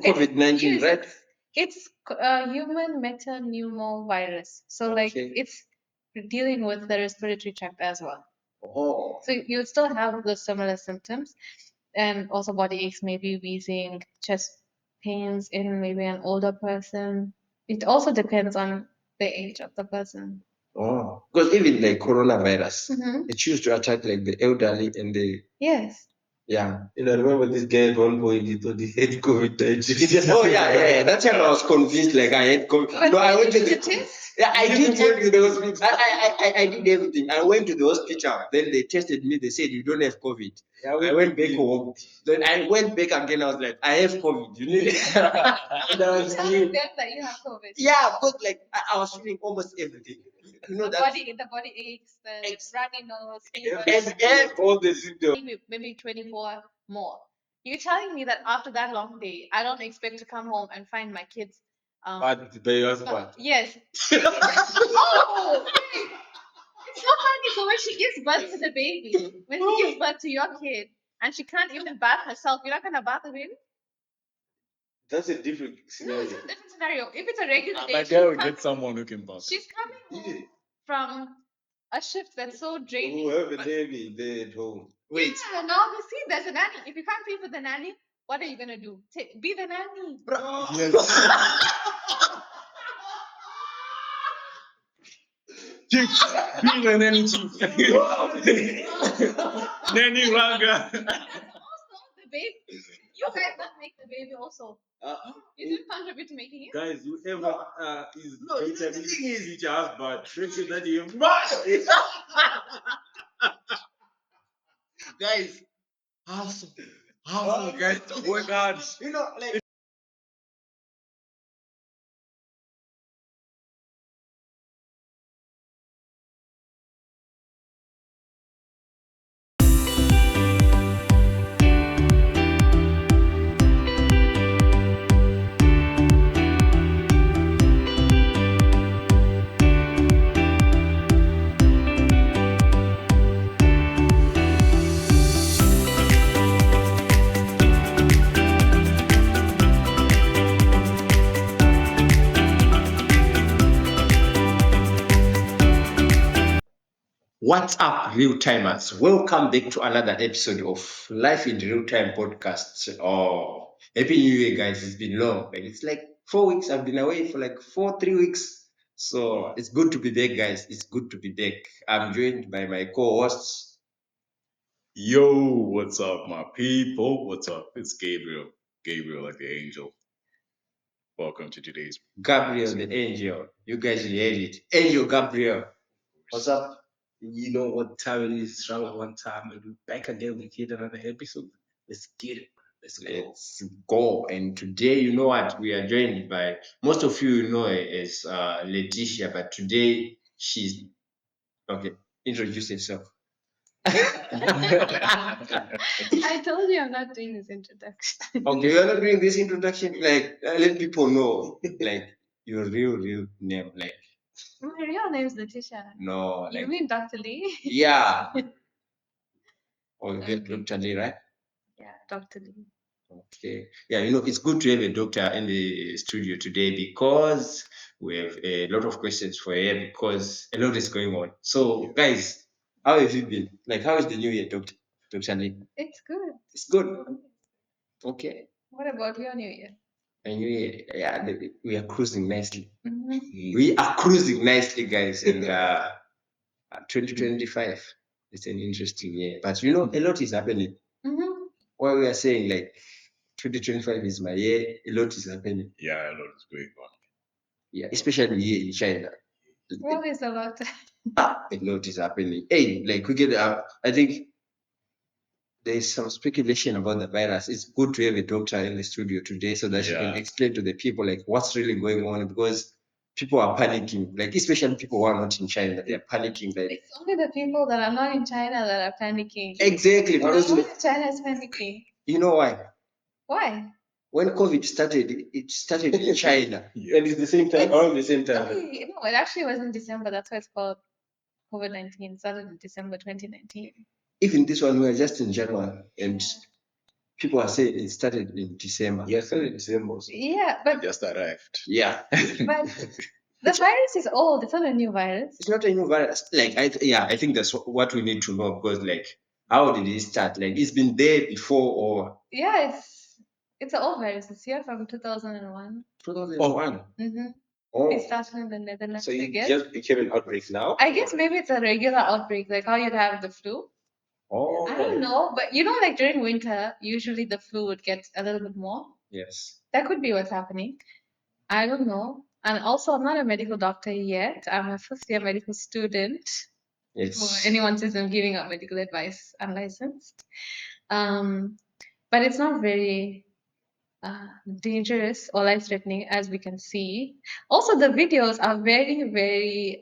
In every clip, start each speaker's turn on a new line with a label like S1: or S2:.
S1: COVID-19, right?
S2: It's human metapneumovirus. So like it's dealing with the respiratory tract as well.
S1: Oh.
S2: So you still have the similar symptoms, and also body aches, maybe wheezing, chest pains in maybe an older person. It also depends on the age of the person.
S1: Oh, because even like coronavirus,
S2: Mhm.
S1: it used to attack like the elderly and the
S2: Yes.
S1: yeah.
S3: I remember this guy at one point he thought he had COVID-19.
S1: Oh yeah. That's when I was convinced like I had COVID.
S2: But
S1: No, I went to
S2: did
S1: the
S2: you test?
S1: yeah, I did everything. I did everything. I went to the hospital. Then they tested me. They said you don't have COVID. I went back home. Then I went back again. I was like, I have COVID. You need it. And I was
S2: Telling them that you have COVID.
S1: yeah, but like I was feeling almost everything. You know
S2: The body aches, the runny nose, fever,
S1: and
S3: all the symptoms.
S2: maybe 24 more. You're telling me that after that long day, I don't expect to come home and find my kids.
S3: But by your husband.
S2: Yes. Oh, wait. It's so funny. So when she gives birth to the baby, when she gives birth to your kid, and she can't even bath herself, you're not gonna bath the baby?
S3: That's a different
S2: No,
S3: scenario.
S2: it's a different scenario. If it's a regular day,
S4: My girl will get someone who can bath.
S2: she's coming home from a shift that's so draining.
S3: Who have a baby there at home.
S1: wait.
S2: Yeah, no, see, there's a nanny. If you can't pay for the nanny, what are you gonna do? Be the nanny.
S4: Yes. Chief, being an nanny chief. Nanny Raga.
S2: Also, the baby. You guys don't make the baby also. You didn't contribute to making it.
S3: Guys, whoever is
S1: No, the thing is-
S3: future husband, make sure that you
S1: Guys,
S4: Hustle, guys, work hard.
S1: you know, like what's up, real timers? Welcome back to another episode of Life in Real Time podcast. Oh, happy New Year, guys! It's been long. Like it's like 4 weeks. I've been away for like 3 weeks. So it's good to be back, guys. It's good to be back. I'm joined by my co-hosts.
S4: Yo, what's up, my people? What's up? It's Gabriel. Gabriel, like the angel. Welcome to today's.
S1: Gabriel the angel. You guys heard it. Angel Gabriel.
S3: What's up? You know what time it is. Travel one time and we're back again with yet another episode. Let's get it. Let's go.
S1: Let's go. And today, you know what? We are joined by most of you know her as Letitia, but today she's okay. Introduce yourself.
S2: I told you I'm not doing this introduction.
S1: Okay, you're not doing this introduction. Like, let people know, like, your real name. Like,
S2: My real name is Letitia.
S1: no,
S2: You
S1: like,
S2: mean Dr. Lee?
S1: yeah. Or
S2: Okay.
S1: Dr. Lee, right?
S2: Yeah, Dr. Lee.
S1: Okay. Yeah, you know, it's good to have a doctor in the studio today because we have a lot of questions for her because a lot is going on. So, guys, how have you been? Like, how is the new year, Dr. Lee?
S2: It's good.
S1: It's good. Okay.
S2: What about your New Year?
S1: And new year, yeah, we are cruising nicely.
S2: Mm-hmm.
S1: We are cruising nicely, guys. And 2025 is an interesting year. But you know, a lot is happening.
S2: Mm-hmm.
S1: What we are saying, like, 2025 is my year, a lot is happening.
S4: Yeah, a lot is going on.
S1: Yeah, especially here in China.
S2: What is a lot?
S1: A lot is happening. Hey, like we get, I think there's some speculation about the virus. It's good to have a doctor in the studio today so that she can
S4: Yeah.
S1: explain to the people like what's really going on because people are panicking. Like especially people who are not in China, they're panicking. Like
S2: It's only the people that are not in China that are panicking.
S1: exactly
S2: No
S1: because
S2: one in China is panicking.
S1: you know why?
S2: Why?
S1: When COVID started, it started in China.
S3: And it's the same time, around the same time.
S2: Okay, no, it actually was in December. That's why it's called COVID-19. It started in December 2019.
S1: Even this one, we are just in January, and People are saying it started in December.
S3: Yeah, started in December. So.
S2: Yeah,
S4: It
S2: but
S4: just arrived.
S1: Yeah.
S2: but the virus is old. It's not a new virus.
S1: It's not a new virus. Like, I think that's what we need to know, because, like, how did it start? Like, it's been there before, or
S2: Yeah, it's an old virus. It's here from 2001.
S1: 2001?
S2: Mm-hmm.
S1: Oh,
S2: It started in the Netherlands,
S3: So
S2: I
S3: you
S2: guess.
S3: just became an outbreak now?
S2: I guess maybe it's a regular outbreak, like how you'd have the flu.
S1: oh,
S2: I don't know, but like during winter, usually the flu would get a little bit more.
S1: yes.
S2: That could be what's happening. I don't know. And also, I'm not a medical doctor yet. I'm a first year medical student.
S1: Yes.
S2: For anyone says I'm giving out medical advice, unlicensed. But it's not very dangerous or life threatening, as we can see. Also, the videos are very, very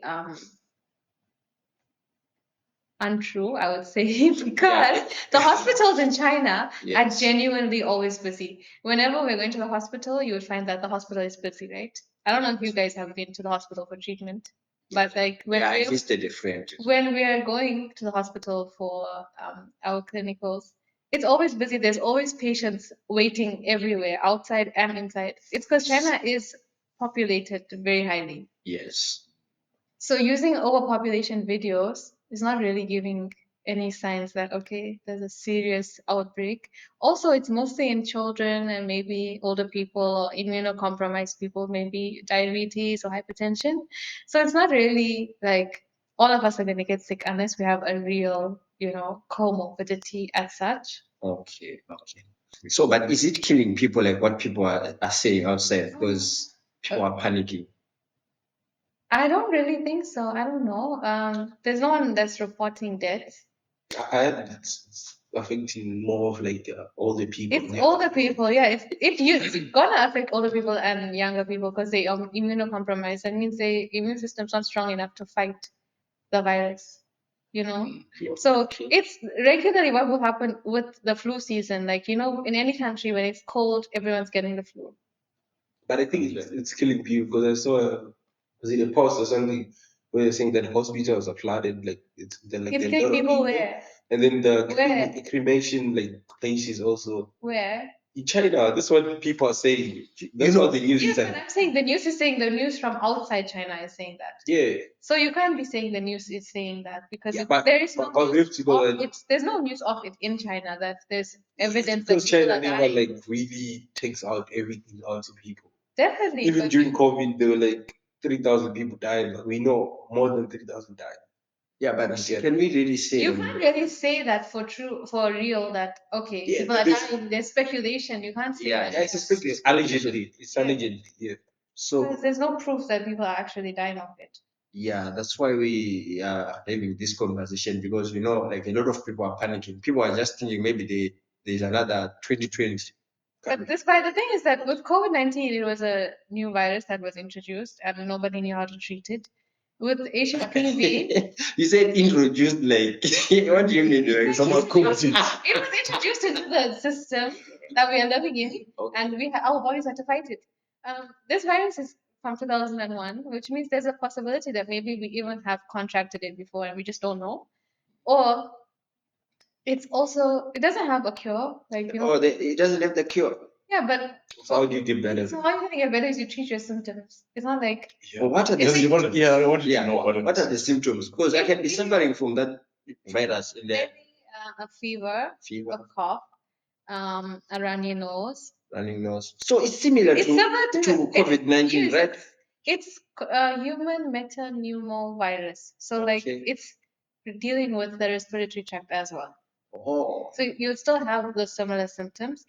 S2: untrue, I would say, because the hospitals in China are
S1: Yes.
S2: genuinely always busy. Whenever we're going to the hospital, you would find that the hospital is busy, right? I don't know if you guys have been to the hospital for treatment, but like when
S1: I
S2: we're
S1: visited a friend.
S2: when we are going to the hospital for our clinicals, it's always busy. There's always patients waiting everywhere, outside and inside. It's because China is populated very highly.
S1: Yes.
S2: So using overpopulation videos is not really giving any signs that, okay, there's a serious outbreak. Also, it's mostly in children and maybe older people or immunocompromised people, maybe diabetes or hypertension. So it's not really like all of us are going to get sick unless we have a real, comorbidity as such.
S1: Okay. So, but is it killing people, like what people are saying outside? Because people are panicking.
S2: I don't really think so. I don't know. There's no one that's reporting deaths.
S3: I had it's affecting more of like older people.
S2: It's older people, yeah. It's gonna affect older people and younger people because they are immunocompromised. That means their immune system's not strong enough to fight the virus. So it's regularly what will happen with the flu season. Like in any country when it's cold, everyone's getting the flu.
S3: But I think it's killing people because I saw was it a post or something where they're saying that hospitals are flooded, like it's like
S2: It's
S3: there are a
S2: killing
S3: lot of
S2: people
S3: people.
S2: where?
S3: And then the
S2: Where?
S3: cremation like places also
S2: Where?
S3: in China. That's what people are saying. That's what the news
S2: Yes,
S3: is
S2: but I'm saying the news is saying the news from outside China is saying that.
S3: Yeah.
S2: So you can't be saying the news is saying that because
S3: But
S2: there is no
S3: but we have
S2: news
S3: to know
S2: of
S3: that
S2: it. There's no news of it in China that there's evidence that
S3: because
S2: people
S3: China
S2: are
S3: never
S2: dying.
S3: like really takes out everything out of people.
S2: Definitely,
S3: Even
S2: but
S3: during COVID, there were like 3,000 people dying. But we know more than 3,000 died.
S1: Yeah, but can we really say
S2: you can't really say that for real that okay,
S3: Yeah,
S2: people are
S3: there's-
S2: dying. There's speculation. You can't say
S1: Yeah,
S2: that.
S3: Yeah, it's especially allegedly. It's
S2: Yeah.
S3: allegedly. Yeah.
S1: So
S2: Because there's no proof that people are actually dying of it.
S1: yeah, that's why we are having this conversation, because like a lot of people are panicking. People are just thinking maybe there's another 2020.
S2: But the thing is that with COVID-19, it was a new virus that was introduced and nobody knew how to treat it. With HPV,
S1: You said introduced, like what do you mean? Like someone cooked it?
S2: it was introduced into the system that we are living in, and our bodies had to fight it. This virus is from 2001, which means there's a possibility that maybe we even have contracted it before and we just don't know. Or it doesn't have a cure, like
S1: Oh, it doesn't have the cure.
S2: yeah, but
S3: So how do you get better?
S2: so how are you gonna get better is you treat your symptoms. It's not like
S1: Well, what are the
S2: It's like-
S1: symptoms?
S4: I wanted
S1: Yeah,
S4: to know
S1: what are the symptoms? Because I can be suffering from that virus in there.
S2: maybe a fever, a cough, a runny nose.
S1: Running nose. So it's similar
S2: It's similar
S1: to COVID-19,
S2: yes,
S1: right?
S2: It's a human metapneumovirus. So like
S1: Okay.
S2: it's dealing with the respiratory tract as well.
S1: Oh,
S2: So you still have the similar symptoms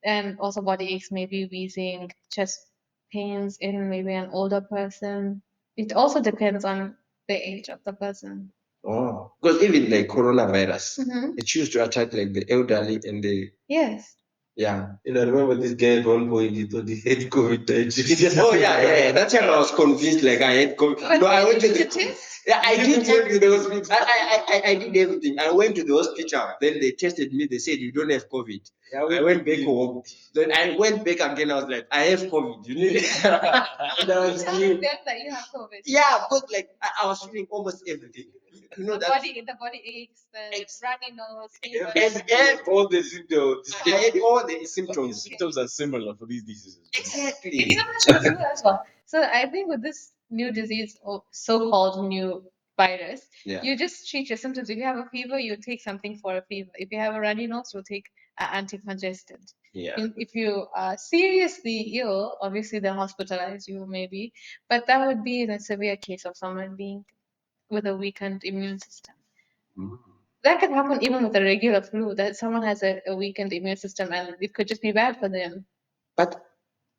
S2: and also body aches, maybe wheezing, chest pains in maybe an older person. It also depends on the age of the person.
S1: oh. Because even like coronavirus,
S2: Mhm.
S1: it used to attack like the elderly and the
S2: Yes.
S1: yeah.
S3: I remember this guy at one point he thought he had COVID-19.
S1: Oh yeah. That's why I was convinced like I had COVID.
S2: But
S1: No, I went to
S2: did you
S1: the
S2: test?
S1: yeah, I did everything. I did everything. I went to the hospital. Then they tested me. They said you don't have COVID.
S3: Yeah,
S1: I went back home. Then I went back again. I was like, I have COVID. You need it. And I was
S2: Tell
S1: feeling,
S2: them that you have COVID.
S1: yeah, but like I was feeling almost everything. You know
S2: the
S1: that
S2: body aches, the
S1: Ex-
S2: runny nose, fever.
S1: and
S3: All the symptoms.
S1: and all the symptoms.
S4: Symptoms are similar for these diseases.
S1: Exactly.
S2: It's not true as well. So I think with this new disease or so-called new virus,
S1: Yeah.
S2: you just treat your symptoms. If you have a fever, you take something for a fever. If you have a runny nose, you'll take an anticongestant.
S1: Yeah.
S2: If you are seriously ill, obviously they'll hospitalize you maybe, but that would be in a severe case of someone being with a weakened immune system.
S1: Mm.
S2: That can happen even with a regular flu, that someone has a weakened immune system and it could just be bad for them.
S1: But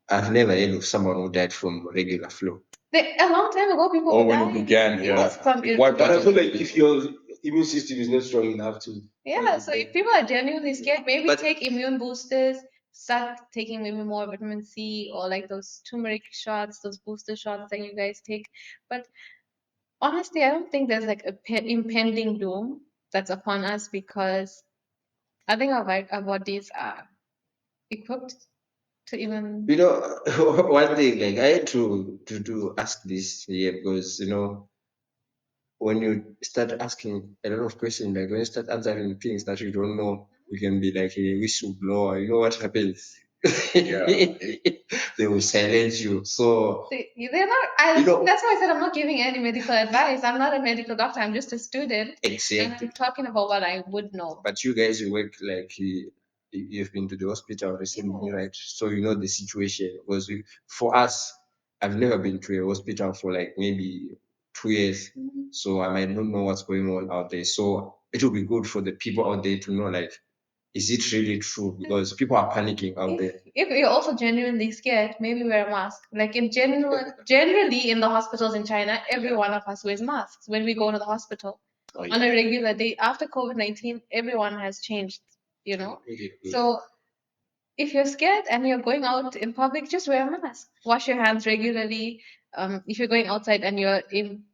S1: I've never heard of someone who died from regular flu.
S2: A long time ago, people
S4: Or
S2: were
S4: when it
S2: dying.
S4: began, yeah.
S2: Yes, from
S4: It wiped
S3: But I
S4: out
S3: feel like if your immune system is not strong enough to.
S2: Yeah, so if people are genuinely scared, maybe
S1: But-
S2: take immune boosters, start taking maybe more vitamin C or like those turmeric shots, those booster shots that you guys take. But honestly, I don't think there's like a impending doom that's upon us because I think our bodies are equipped to even.
S1: You know, one thing, like I had to ask this here because when you start asking a lot of questions, like when you start answering things that you don't know, you can be like a whistleblower. You know what happens?
S4: Yeah.
S1: They will silence you. So
S2: They're not. That's why I said I'm not giving any medical advice. I'm not a medical doctor. I'm just a student, and
S1: exactly.
S2: I'm talking about what I would know.
S1: But you guys, you work like you've been to the hospital recently,
S2: Yes.
S1: right? So you know the situation. Because for us, I've never been to a hospital for like maybe 2 years,
S2: Mhm.
S1: so I might not know what's going on out there. So it will be good for the people out there to know, like, is it really true? Because people are panicking out there.
S2: If you're also genuinely scared, maybe wear a mask. Like generally in the hospitals in China, every one of us wears masks when we go to the hospital
S1: Oh,
S2: on a regular day. After COVID-19, everyone has changed, you know. So if you're scared and you're going out in public, just wear a mask. Wash your hands regularly. If you're going outside and you're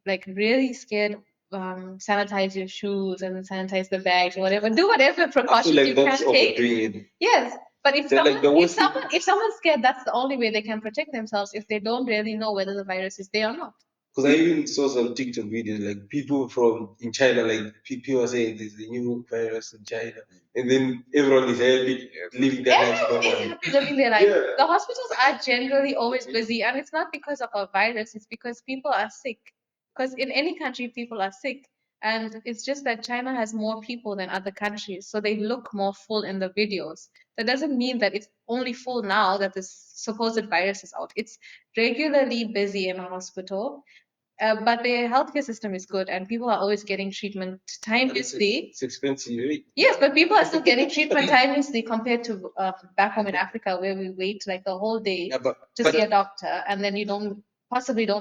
S2: like really scared, sanitize your shoes and sanitize the bags or whatever. Do whatever
S3: I feel
S2: precautions
S3: like
S2: you
S3: that's
S2: can take.
S3: overdoing it.
S2: Yes, but if
S3: They're like
S2: someone,
S3: the
S2: if
S3: worst thing.
S2: someone, if someone's scared, that's the only way they can protect themselves if they don't really know whether the virus is there or not.
S3: Because I even saw some TikTok videos, like people from in China, like people are saying there's a new virus in China, and then everyone is happy living their life
S2: Everyone is
S3: normally.
S2: happy living their life.
S3: Yeah.
S2: The hospitals are generally always busy, and it's not because of a virus, it's because people are sick. Because in any country, people are sick. And it's just that China has more people than other countries, so they look more full in the videos. That doesn't mean that it's only full now that this supposed virus is out. It's regularly busy in a hospital, but their healthcare system is good, and people are always getting treatment timelessly.
S3: It's expensive, right?
S2: Yes, but people are still getting treatment timelessly compared to back home in Africa, where we wait like the whole day
S1: Yeah,
S2: to see a doctor, and then you don't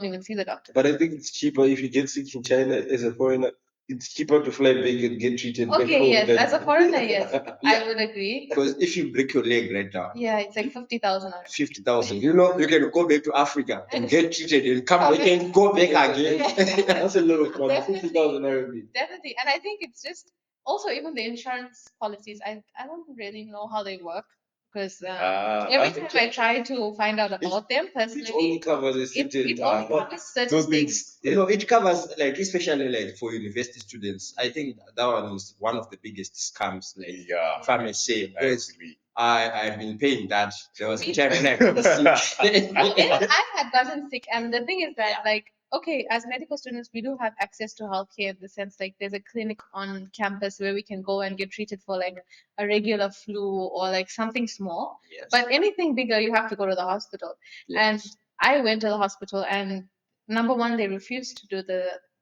S2: even see the doctor.
S3: But I think it's cheaper if you get sick in China as a foreigner. It's cheaper to fly back and get treated back
S2: Okay,
S3: home
S2: yes,
S3: than-
S2: as a foreigner, yes,
S1: Yeah.
S2: I would agree.
S1: Because if you break your leg right now,
S2: Yeah, it's like 50,000 or
S1: 50,000. You know, you can go back to Africa and get treated and come back and go back again.
S3: That's a lot of money.
S2: Definitely.
S3: 50,000 RMB.
S2: Definitely, and I think it's just also even the insurance policies. I don't really know how they work because every time I try to find out about them
S3: It
S2: personally,
S3: only covers a certain
S2: it only covers certain
S4: Those
S2: things.
S4: things.
S1: It covers, like, especially like for university students. I think that one is one of the biggest scams, like,
S4: Yeah.
S1: if I may say,
S4: I
S1: because
S4: agree.
S1: I've been paying that. There was a time when I
S2: Even I had gotten sick, and the thing is that like okay, as medical students, we do have access to healthcare in the sense like there's a clinic on campus where we can go and get treated for like a regular flu or like something small.
S1: Yes.
S2: But anything bigger, you have to go to the hospital.
S1: Yes.
S2: And I went to the hospital, and number one, they refused to do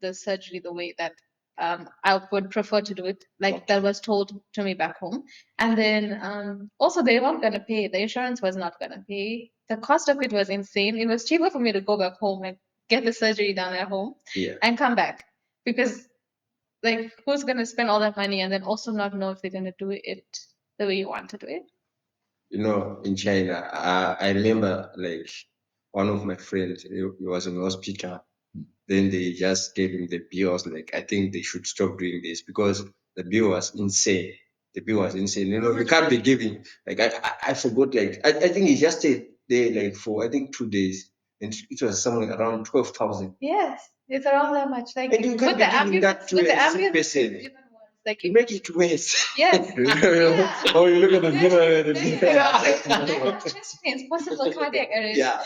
S2: the surgery the way that I would prefer to do it, like that was told to me back home. And then also they weren't gonna pay. The insurance was not gonna pay. The cost of it was insane. It was cheaper for me to go back home and get the surgery done at home
S1: Yeah.
S2: and come back because like who's gonna spend all that money and then also not know if they're gonna do it the way you want to do it?
S1: You know, in China, I remember like one of my friends, he was in the hospital. Then they just gave him the bill. I was like, I think they should stop doing this because the bill was insane. The bill was insane. You know, we can't be giving, like, I forgot, like, I think he just stayed there like for, I think 2 days. and it was somewhere around 12,000.
S2: Yes, it's around that much. Like
S1: And you can't
S2: with
S1: be
S2: the
S1: giving that
S2: ambulance,
S1: to
S2: with the
S1: a sick
S2: ambulance, it's
S1: person.
S2: even worse. Like
S1: You make it worse.
S2: yes, yeah.
S4: Oh, you look at the
S2: Then-
S4: dinner
S2: then
S4: and
S2: you're like, I have chest pains, possible cardiac arrest.
S1: Yeah.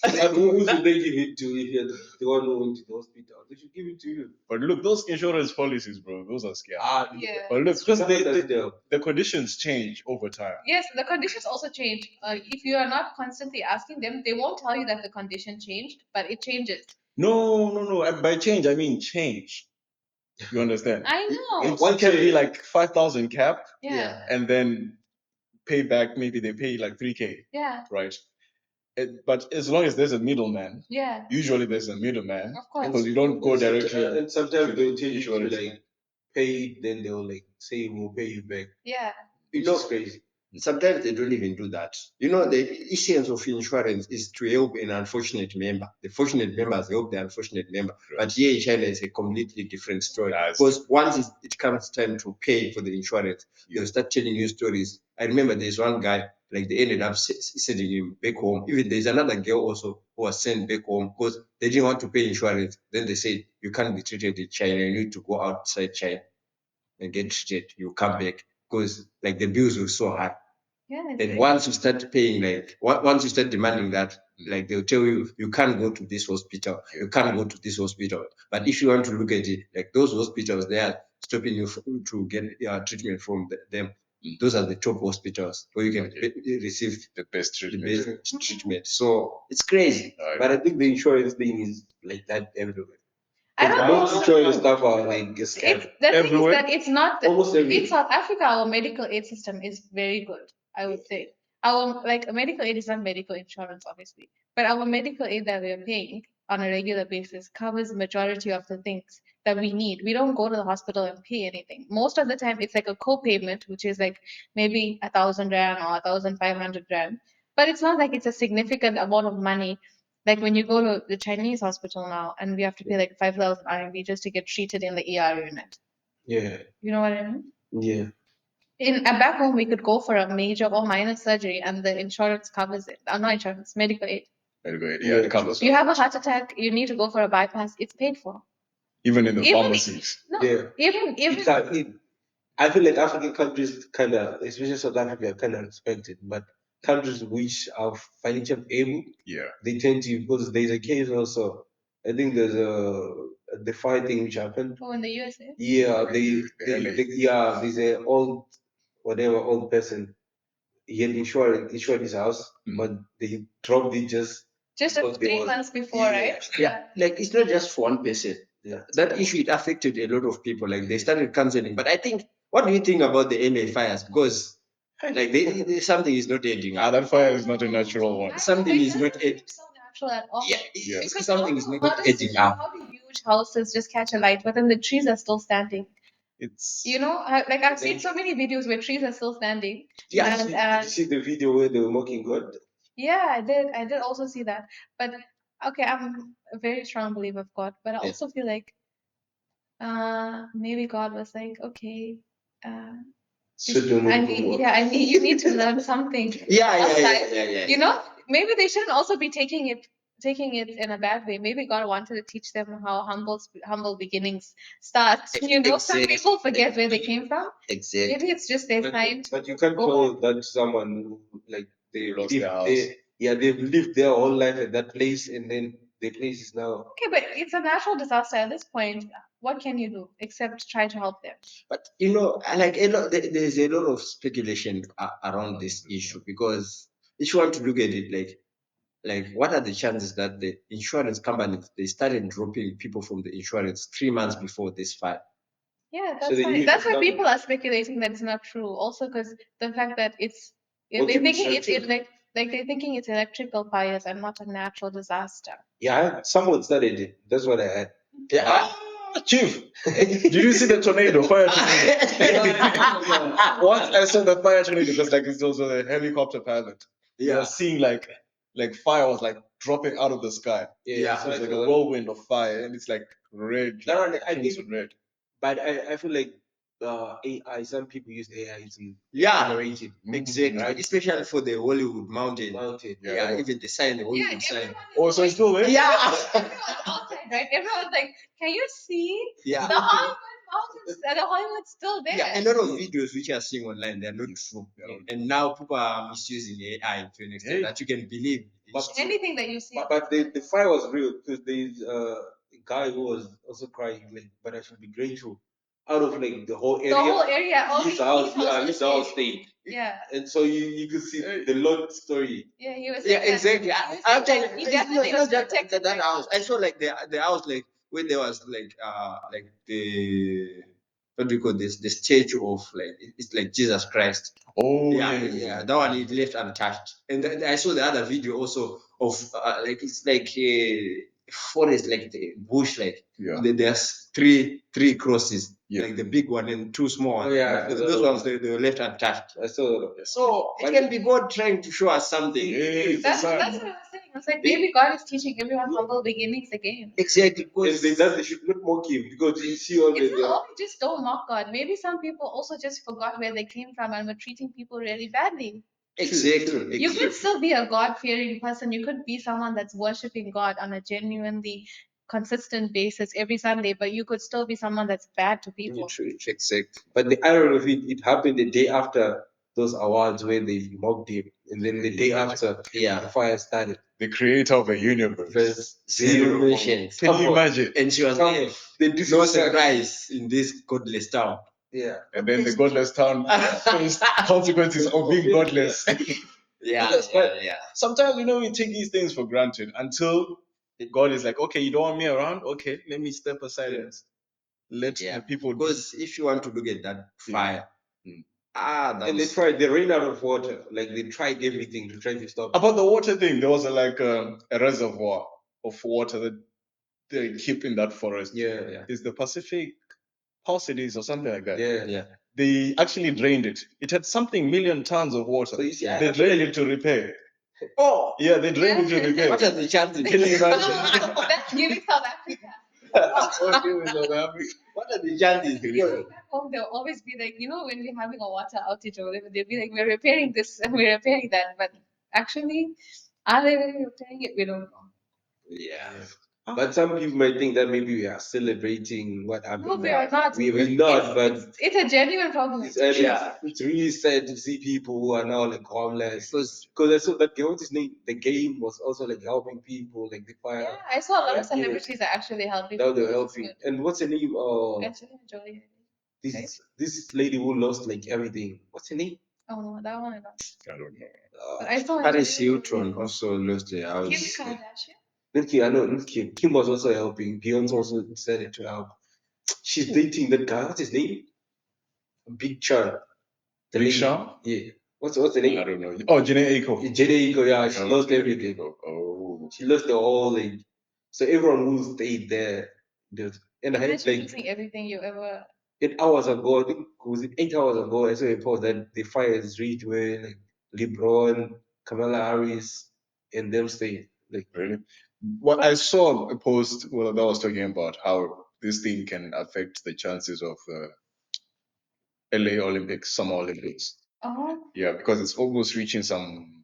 S3: And who should they give it to if you're the one who went to the hospital? They should give it to you.
S4: But look, those insurance policies, bro, those are scary.
S2: Yeah.
S4: But look, because
S3: Because
S4: the conditions change over time.
S2: Yes, the conditions also change. If you are not constantly asking them, they won't tell you that the condition changed, but it changes.
S4: No. And by change, I mean change. You understand?
S2: I know.
S4: One can be like 5,000 cap,
S2: Yeah.
S4: and then pay back. Maybe they pay like 3K,
S2: Yeah.
S4: right? But as long as there's a middleman,
S2: Yeah.
S4: usually there's a middleman,
S2: Of course.
S4: because you don't go directly.
S3: And sometimes they'll tell you to
S4: Insurance.
S3: like pay it, then they'll like say we'll pay you back.
S2: Yeah.
S3: Which is crazy.
S1: Sometimes they don't even do that. The essence of insurance is to help an unfortunate member. The fortunate members help the unfortunate member. But here in China, it's a completely different story.
S4: That's
S1: Because once it comes time to pay for the insurance, they'll start telling you stories. I remember there's one guy, like they ended up sending him back home. Even there's another girl also who was sent back home because they didn't want to pay insurance. Then they said, you can't be treated in China. You need to go outside China and get treated. You come back because like the bills were so high.
S2: Yeah.
S1: And once you start paying, like once you start demanding that, like they'll tell you, you can't go to this hospital, you can't go to this hospital. But if you want to look at it, like those hospitals, they are stopping you to get treatment from them. Those are the top hospitals where you can receive
S4: The best
S1: the
S4: treatment.
S1: best treatment. So it's crazy.
S3: But I think the insurance thing is like that everywhere.
S2: I don't know.
S3: Most insurance stuff are like a scam.
S2: The thing
S4: Everywhere?
S2: is that it's not
S3: Almost
S2: in
S3: everywhere.
S2: South Africa. Our medical aid system is very good. I would say our medical aid is not medical insurance, obviously, but our medical aid that we are paying on a regular basis covers the majority of the things that we need. We don't go to the hospital and pay anything. Most of the time, it's like a co-payment, which is like maybe 1,000 rand or 1,500 rand. But it's not like it's a significant amount of money like when you go to the Chinese hospital now and we have to pay like 5,000 RMB just to get treated in the ER unit.
S3: Yeah.
S2: You know what I mean?
S3: Yeah.
S2: Back home, we could go for a major or minor surgery and the insurance covers it. Not insurance, medical aid.
S4: Medical aid, yeah, it covers.
S2: You have a heart attack, you need to go for a bypass, it's paid for.
S4: Even in the pharmacies.
S2: No,
S3: Yeah.
S2: even
S3: I feel like African countries kind of, especially South Africa, kind of respect it. But countries which are financially able,
S4: Yeah.
S3: they tend to, because there's a case also. I think there's the fighting which happened.
S2: oh, in the USA.
S3: Yeah,
S4: LA.
S3: there's a old person. He had insured his house, but they dropped it just
S2: Just
S3: because they
S2: 3
S3: was-
S2: months before, right?
S1: Yeah, like it's not just for one person.
S3: Yeah.
S1: That issue it affected a lot of people. Like they started canceling. But I think, what do you think about the LA fires? Because like something is not adding up.
S4: That fire is not a natural one.
S1: Something is not adding.
S2: So natural at all.
S1: Yeah,
S4: Yeah.
S2: Because
S1: something is
S2: how
S1: not
S2: does-
S1: adding up.
S2: How do huge houses just catch a light, but then the trees are still standing?
S4: It's
S2: I've seen so many videos where trees are still standing.
S1: Yeah,
S2: And,
S3: Did you see the video where they were mocking God?
S2: yeah, I did. I did also see that. But okay, I'm a very strong believer of God, but I also feel like maybe God was like, okay,
S3: Sodom
S2: I
S3: and
S2: need,
S3: Gomorrah.
S2: yeah, I need you need to learn something.
S1: yeah.
S2: You know, maybe they shouldn't also be taking it in a bad way. Maybe God wanted to teach them how humble beginnings start. You know, some
S1: Exactly.
S2: people forget where they came from.
S1: Exactly.
S2: Maybe it's just their time to
S3: But you can't
S2: go
S3: tell
S2: back.
S3: that someone who like they
S4: Lost
S3: live
S4: their house.
S3: they've lived their whole life at that place, and then the place is now.
S2: Okay, but it's a natural disaster at this point. What can you do except try to help them?
S1: But like there's a lot of speculation around this issue because if you want to look at it, like what are the chances that the insurance companies they started dropping people from the insurance 3 months before this fire?
S2: Yeah,
S3: So
S2: that's
S3: they
S2: fine.
S3: use
S2: That's why
S3: double.
S2: people are speculating that it's not true. Also, because the fact that
S3: What
S2: they're
S3: can be
S2: thinking it's
S3: structured?
S2: like they're thinking it's electrical fires and not a natural disaster.
S3: Yeah, someone studied it. That's what I had.
S1: Yeah.
S4: Chief, did you see the tornado? Fire tornado. Once I saw the fire tornado, because like it's also a helicopter pilot. You
S1: Yeah.
S4: are seeing like fire was like dropping out of the sky.
S1: Yeah.
S4: So it's like a whirlwind of fire, and it's like red.
S3: No, I
S4: paints
S3: think-
S4: red.
S3: But I feel like AI. Some people use AI to
S1: Yeah,
S3: generate it.
S1: exactly.
S3: Right?
S1: Especially for the Hollywood mountain.
S3: Yeah.
S1: Even the sign, the Hollywood sign.
S2: everyone is
S3: Oh, so it's still there?
S1: Yeah.
S2: everyone's outside, right? Everyone's like, can you see
S1: Yeah.
S2: the Hollywood mountains? The Hollywood's still there.
S1: Yeah, a lot of videos which are seeing online, they're not true. And now people are misusing AI to an extent that you can believe it's true.
S2: Anything that you see.
S3: But the fire was real because there's a guy who was also crying, like, but I should be grateful. Out of like the whole area.
S2: The whole area.
S3: His house, his house stayed.
S2: Yeah.
S3: And so you could see the Lord story.
S2: Yeah, he was.
S1: Yeah, exactly. I'm telling you,
S2: He
S1: it's
S2: definitely
S1: not
S2: was
S1: just
S2: protected.
S1: that house. I saw like the house like when there was like the what do you call this? The statue of like it's like Jesus Christ.
S4: Oh
S1: Yeah, that one is left untouched. And then I saw the other video also of like it's like a forest, like the bush, like
S4: Yeah.
S1: there's three crosses,
S4: Yeah.
S1: like the big one and two small ones.
S3: Oh, yeah,
S1: those ones they were left untouched.
S3: I saw.
S1: So it can be God trying to show us something.
S2: That's what I was saying. It's like maybe God is teaching everyone humble beginnings again.
S1: Exactly.
S3: And they should not mock him because you see all
S2: It's
S3: the.
S2: not only just don't mock God. Maybe some people also just forgot where they came from and were treating people really badly.
S1: Exactly.
S2: You could still be a God-fearing person. You could be someone that's worshiping God on a genuinely consistent basis every Sunday, but you could still be someone that's bad to people.
S1: Exactly.
S3: But the irony of it happened the day after those awards where they mocked him, and then the day after the fire started.
S4: The creator of the universe.
S3: There's
S1: Zero mentions.
S4: Can you imagine?
S1: And she was there.
S3: They
S1: No
S3: disrespect.
S1: surprise in this godless town.
S3: Yeah.
S4: And then the godless town faced consequences of being godless.
S1: Yeah.
S4: Sometimes we take these things for granted until God is like, okay, you don't want me around? Okay, let me step aside and let the people do.
S1: Because if you want to look at that fire,
S3: And they ran out of water. Like they tried everything to try to stop.
S4: About the water thing, there was a reservoir of water that they keep in that forest.
S3: Yeah.
S4: Is the Pacific Pausides or something like that.
S3: Yeah.
S4: They actually drained it. It had something million tons of water.
S3: So you see,
S4: they drained it to repair.
S1: Oh,
S4: Yeah, they drained it to repair.
S1: what are the chances?
S4: Can you imagine?
S2: That's giving South Africa.
S1: What are the chances?
S2: Back home, they'll always be like, when we're having a water outage or whatever, they'll be like, we're repairing this and we're repairing that. But actually, are they really repairing it? We don't know.
S1: Yeah.
S3: But some people might think that maybe we are celebrating what happened.
S2: No, we are not.
S3: We're not, but
S2: It's a genuine problem.
S3: it's really sad to see people who are now like homeless. Because I saw that what's his name? The game was also like helping people, like the fire.
S2: Yeah, I saw a lot of celebrities are actually helping.
S3: Now they're helping. And what's her name?
S2: Angelina Jolie.
S3: This lady who lost like everything. What's her name?
S2: Oh no, that one I don't.
S4: I don't know.
S2: But I saw
S1: Paris
S2: Angelina
S1: Hilton also lost their house.
S2: Kim Kardashian.
S3: I know, not Kim. Kim was also helping. Beyonce also decided to help. She's dating that guy. What's his name? Big Sean.
S4: Big Sean?
S3: Yeah. What's the name?
S4: I don't know. Oh, Janae Aiko.
S3: Janae Aiko, yeah. She lost everything.
S4: Oh.
S3: She lost the whole like. So everyone who stayed there, and I had like
S2: losing everything you ever.
S3: 8 hours ago, I think was it 8 hours ago, I saw a post that the fire is reached where like LeBron, Kamala Harris, and them stay. Like
S4: Really? Well, I saw a post that was talking about how this thing can affect the chances of LA Olympics, Summer Olympics.
S2: Oh.
S4: Yeah, because it's almost reaching some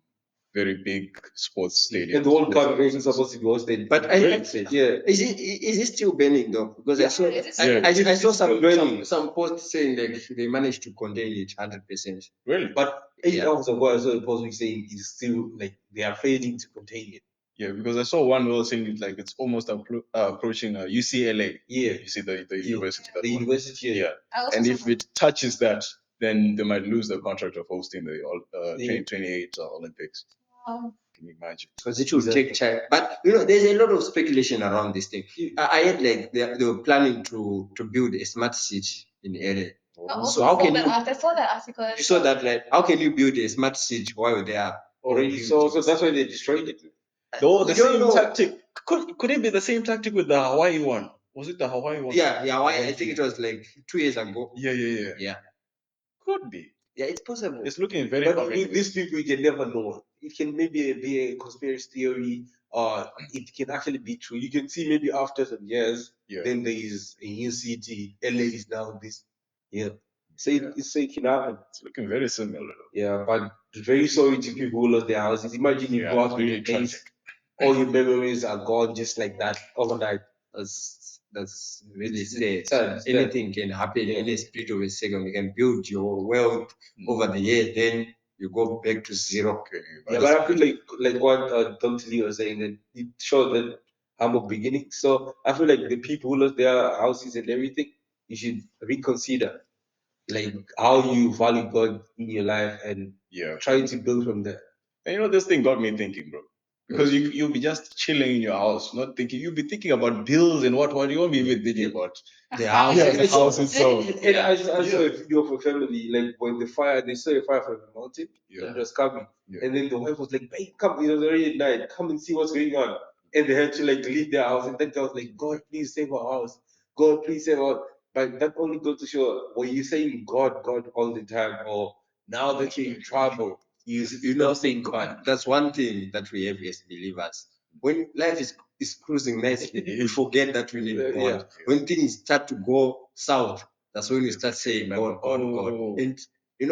S4: very big sports stadiums.
S3: And the World Cup is supposed to be hosted.
S1: But is it still burning though? Because I saw some posts saying like they managed to contain it 100%.
S4: Really?
S3: But 8 hours ago, I saw a post which saying it's still like they are failing to contain it.
S4: Yeah, because I saw one was saying it like it's almost approaching UCLA.
S3: Yeah.
S4: You see the university.
S3: The university.
S4: Yeah. And if it touches that, then they might lose the contract of hosting the 2028 Olympics.
S2: Wow.
S4: Can you imagine?
S1: Because it will take time. But there's a lot of speculation around this thing. I heard like they were planning to build a smart city in LA. So how can
S2: I saw that article.
S1: you saw that like how can you build a smart city while they are already?
S3: So that's why they destroyed it.
S4: Though the same tactic could it be the same tactic with the Hawaii one? Was it the Hawaii one?
S1: Yeah, Hawaii. I think it was like 2 years ago.
S4: Yeah. Could be.
S1: Yeah, it's possible.
S4: It's looking very.
S3: But with these people, you can never know. It can maybe be a conspiracy theory, or it can actually be true. You can see maybe after some years, then there is a new city. LA is now this. Yeah. So it can happen.
S4: It's looking very similar.
S3: Yeah, but very sorry to people who lost their houses. Imagine you go out on
S4: really
S3: a place, all your memories are gone just like that overnight.
S1: That's really sad.
S3: Sad.
S1: Anything can happen in a split of a second. You can build your wealth over the year, then you go back to zero.
S3: Yeah, but I feel like what Dr. Lee was saying, that it shows that humble beginning. So I feel like the people who lost their houses and everything, you should reconsider like how you value God in your life and try to build from there.
S4: And this thing got me thinking, bro. Because you'll be just chilling in your house, not thinking. You'll be thinking about bills and what you won't be even thinking about
S1: the house.
S4: Yeah, the house itself.
S3: And I saw a video of a family, like when they saw a fire from the mountain, and it was coming. And then the wife was like, "Babe, come, it was already at night, come and see what's going on." And they had to like leave their house. And then they was like, "God, please save our house. God, please save our." But that only goes to show, were you saying God, God all the time, or now that you're in trouble,
S1: You know, saying God. That's one thing that we have as believers. When life is cruising nicely, we forget that we need God.
S3: Yeah.
S1: When things start to go south, that's when we start saying God, God, God. And we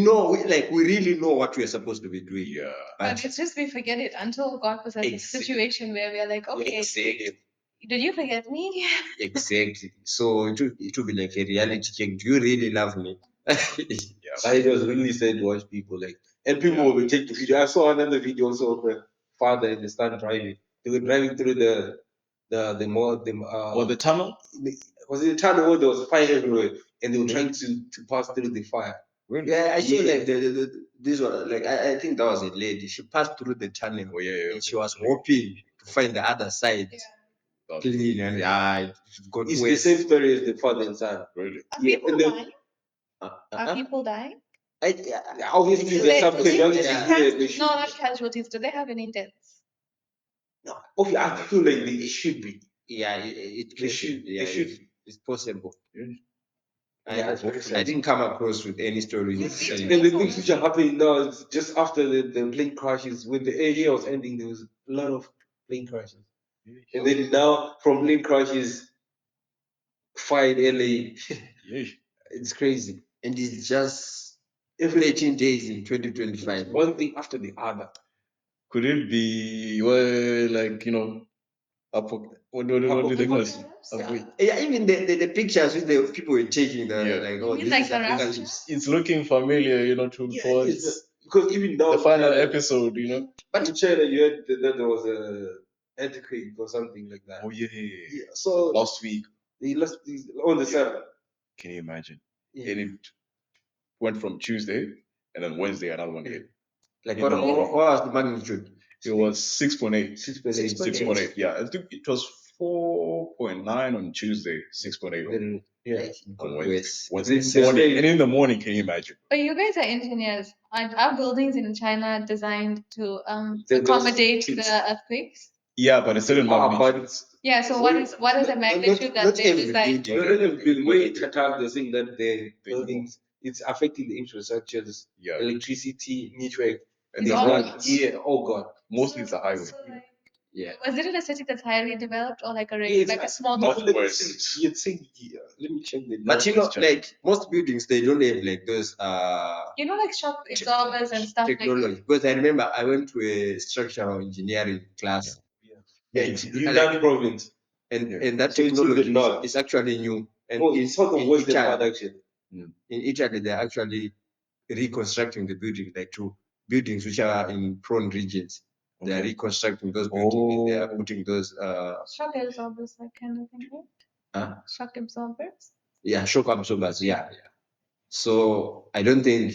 S1: know, we really know what we are supposed to be doing.
S4: Yeah.
S2: But it's just we forget it until God puts us in a situation where we are like, okay, did you forget me?
S1: Exactly. So it will be like a reality check. Do you really love me?
S3: But it was really sad to watch people and people will take the video. I saw another video also of a father and the son driving. They were driving through the mall,
S4: the tunnel?
S3: Was it a tunnel where there was fire everywhere, and they were trying to pass through the fire.
S1: Really? Yeah, I saw like this one. Like I think that was a lady. She passed through the tunnel. Oh yeah. And she was hoping to find the other side clean, and it got
S3: It's
S1: worse.
S3: the same story as the father and son.
S4: Really?
S2: Are people
S3: and then-
S2: dying? Are people dying?
S3: Obviously, there's some casualties.
S2: No, not casualties. Do they have any deaths?
S3: No, obviously, I feel like they should be.
S1: Yeah, it
S3: They should.
S1: Yeah,
S3: They should.
S1: it's possible.
S3: Yeah,
S1: I didn't come across with any stories.
S3: And the things which are happening now is just after the plane crashes. When the year was ending, there was a lot of plane crashes. And then now, from plane crashes, fire in LA. It's crazy.
S1: And it's just every 18 days in 2025.
S3: One thing after the other.
S4: Could it be what do they call it?
S1: Yeah, even the pictures with the people were taking
S2: Like the rapture?
S4: It's looking familiar, towards
S3: because even now
S4: the final episode,
S3: But in China, you heard that there was a earthquake or something like that.
S4: Oh yeah.
S3: So
S4: Last week.
S3: they lost on the 7th.
S4: Can you imagine?
S3: Yeah.
S4: And it went from Tuesday and then Wednesday another one hit.
S1: Like what was the magnitude?
S4: It was 6.8.
S3: 6.8.
S4: 6.8. Yeah, I think it was 4.9 on Tuesday, 6.8
S3: Then, yeah.
S4: on
S1: Wednesday.
S4: Wednesday morning. And in the morning, can you imagine?
S2: But you guys are engineers. Are buildings in China designed to
S3: Those-
S2: accommodate the earthquakes?
S4: Yeah, but a certain magnitude.
S2: Yeah. So what is the magnitude that they designed?
S3: When it attacked, they're saying that the buildings, it's affecting the infrastructures, electricity, network.
S2: It's all-
S3: Yeah, oh God.
S4: Mostly it's a highway.
S2: So, like,
S1: Yeah.
S2: was it in a city that's highly developed or like
S3: Yeah,
S2: a small
S4: not
S2: building?
S4: worse.
S3: You'd say, let me check the
S1: But like most buildings, they don't have like those
S2: Like shock absorbers and stuff
S1: technology.
S2: like that.
S1: Because I remember I went to a structural engineering class.
S3: Yeah, it's that province.
S1: And that
S3: So it's in the
S1: technology
S3: north.
S1: is actually new. And
S3: It's sort of western part
S1: Italy,
S3: actually.
S1: in Italy, they're actually reconstructing the building, like to buildings which are in prone regions. They are reconstructing those buildings. And they are putting those
S2: Shock absorbers, that kind of thing, right? Shock absorbers.
S1: yeah, shock absorbers. Yeah. So I don't think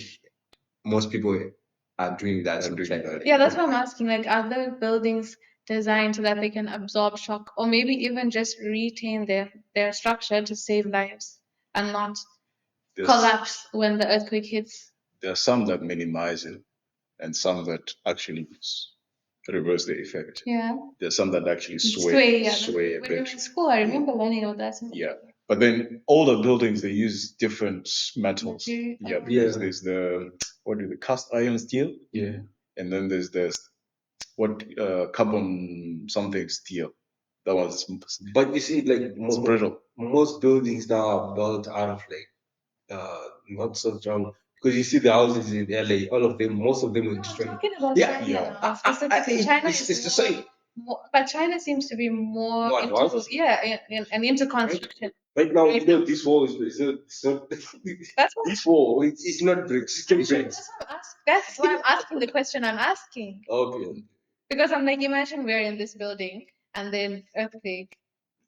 S1: most people are doing that.
S2: Yeah, that's what I'm asking. Like, are the buildings designed so that they can absorb shock, or maybe even just retain their structure to save lives and not collapse when the earthquake hits?
S4: There are some that minimize it and some that actually reverse the effect.
S2: Yeah.
S4: There's some that actually
S2: Sway.
S4: sway a
S2: When we were
S4: bit.
S2: in school, I remember learning all that.
S4: Yeah. But then older buildings, they use different metals.
S2: Material.
S4: Yeah, because there's the cast iron steel.
S3: Yeah.
S4: And then there's carbon something steel. That one's
S3: But you see, like
S4: brittle.
S3: most buildings now are built out of like not so strong because you see the houses in LA, all of them, most of them were
S2: No, I'm
S3: destroyed.
S2: talking about
S3: Yeah,
S2: China
S4: yeah.
S2: now, specifically. China
S3: it's
S2: is
S3: the same.
S2: but China seems to be more
S3: More
S2: into
S3: advanced.
S2: and into construction.
S3: Right now,
S2: Right
S3: you know,
S2: now.
S3: this wall it's not
S2: That's what,
S3: this wall. It's not bricks. It's still bricks.
S2: that's why I'm asking the question I'm asking.
S3: Okay.
S2: Because I'm like, imagine we're in this building and then earthquake.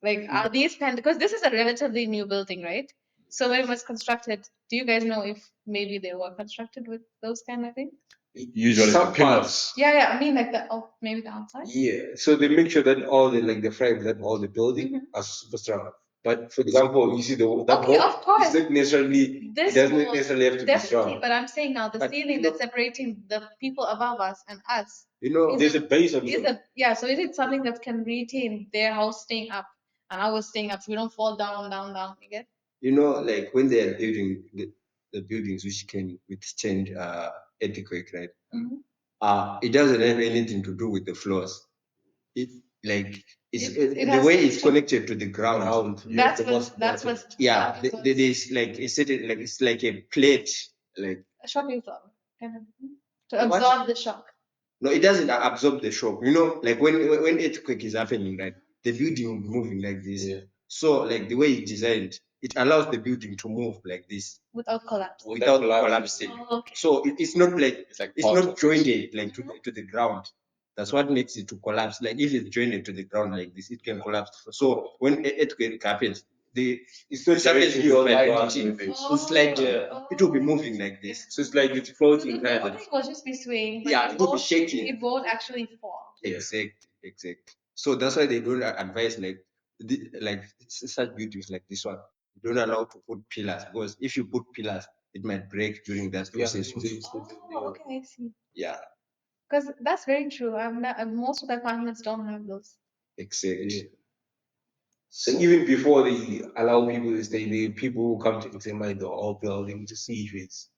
S2: Like, are these because this is a relatively new building, right? So when it was constructed, do you guys know if maybe they were constructed with those kind of things?
S4: Usually
S3: Some
S4: the pillars.
S2: Yeah. I mean, like maybe the outside.
S3: Yeah, so they make sure that all the frames that all the building are super strong. But for example, you see that
S2: Okay,
S3: wall,
S2: of course.
S3: it's not necessarily
S2: This
S3: it doesn't
S2: wall,
S3: necessarily have to be
S2: definitely,
S3: strong.
S2: but I'm saying now the
S3: But,
S2: ceiling
S3: you know-
S2: that's separating the people above us and us.
S3: There's a base on
S2: Is
S3: it.
S2: so it is something that can retain their house staying up and ours staying up, so we don't fall down. You get?
S1: Like when they are building the buildings which can withstand earthquake, right?
S2: Mhm.
S1: It doesn't have anything to do with the floors. It like
S2: It
S1: the
S2: has
S1: way
S2: to-
S1: it's connected to the ground.
S2: That's what's
S1: Yeah,
S2: because
S1: there's like a certain like it's like a plate. Like
S2: a shock absorber kind of to
S1: What?
S2: absorb the shock.
S1: no, it doesn't absorb the shock. Like when earthquake is happening, right? The building will be moving like this.
S3: Yeah.
S1: So like the way it's designed, it allows the building to move like this
S2: Without collapse.
S1: without
S3: collapse.
S1: collapsing.
S2: Oh, okay.
S1: So it's not like
S4: It's like
S1: it's
S4: part
S1: not
S4: of
S1: jointed like to the ground. That's what makes it to collapse. Like if it's jointed to the ground like this, it can collapse. So when earthquake happens,
S3: It's not
S1: surface
S3: directly
S1: will
S3: on the
S1: slide
S3: ground.
S1: it will slide. It will be moving like this.
S3: So it's like it's floating
S2: The
S3: kind
S2: whole
S3: of.
S2: thing will just be swaying. But
S1: Yeah, it will be shaking.
S2: It won't actually fall.
S1: Exactly. So that's why they don't advise like such buildings like this one. You don't allow to put pillars because if you put pillars, it might break during that
S3: Yeah,
S1: process.
S2: Oh, okay, I see.
S1: Yeah,
S2: Because that's very true. Most of the apartments don't have those.
S1: exactly.
S3: So even before they allow people to stay, the people who come to examine the whole building to see if it's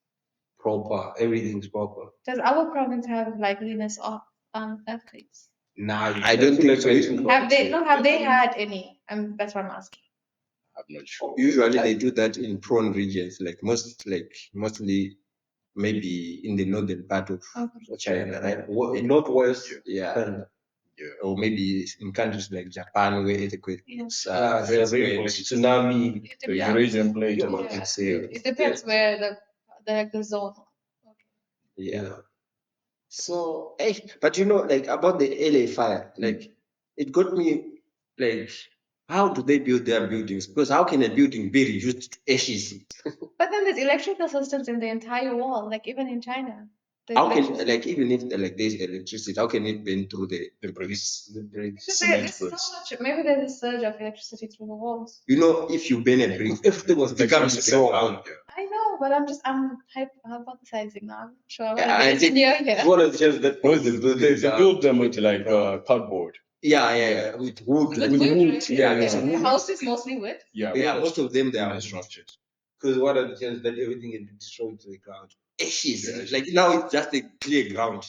S3: proper, everything's proper.
S2: Does our province have likeliness of earthquakes?
S3: Nah,
S1: I don't
S3: feel
S1: think so.
S3: very small.
S2: Have they had any? That's what I'm asking.
S4: I'm not sure.
S1: Usually they do that in prone regions, mostly maybe in the northern part of
S2: Okay.
S1: China, right?
S3: Northwest.
S1: Yeah.
S3: Canada.
S1: Or maybe in countries like Japan where earthquakes
S3: They're very close. Tsunami.
S2: It
S4: The
S2: depends.
S4: Eurasian plate.
S2: It depends where the zone. Okay.
S1: Yeah. So, but like about the LA fire, like it got me like, how do they build their buildings? Because how can a building be reduced to ashes?
S2: But then there's electrical systems in the entire wall, like even in China.
S1: How can like even if like there's electricity, how can it bend through the bricks?
S2: Because
S4: cement
S2: there's so
S4: bricks.
S2: much, maybe there's a surge of electricity through the walls.
S1: If you bend a brick,
S3: Everything was
S1: it becomes strong.
S2: I know, but I'm hypothesizing now. I'm sure I'm
S1: Yeah,
S2: the
S1: I think
S2: engineer here.
S3: One of the chance that
S4: No, they built them with like cardboard.
S1: Yeah, with wood.
S2: With
S1: Like,
S2: wood, right?
S3: Yeah,
S2: The house is mostly wood.
S1: yeah, most of them they are
S4: structured.
S3: because what are the chances that everything is destroyed to the ground?
S1: ashes. Like now it's just a clear ground.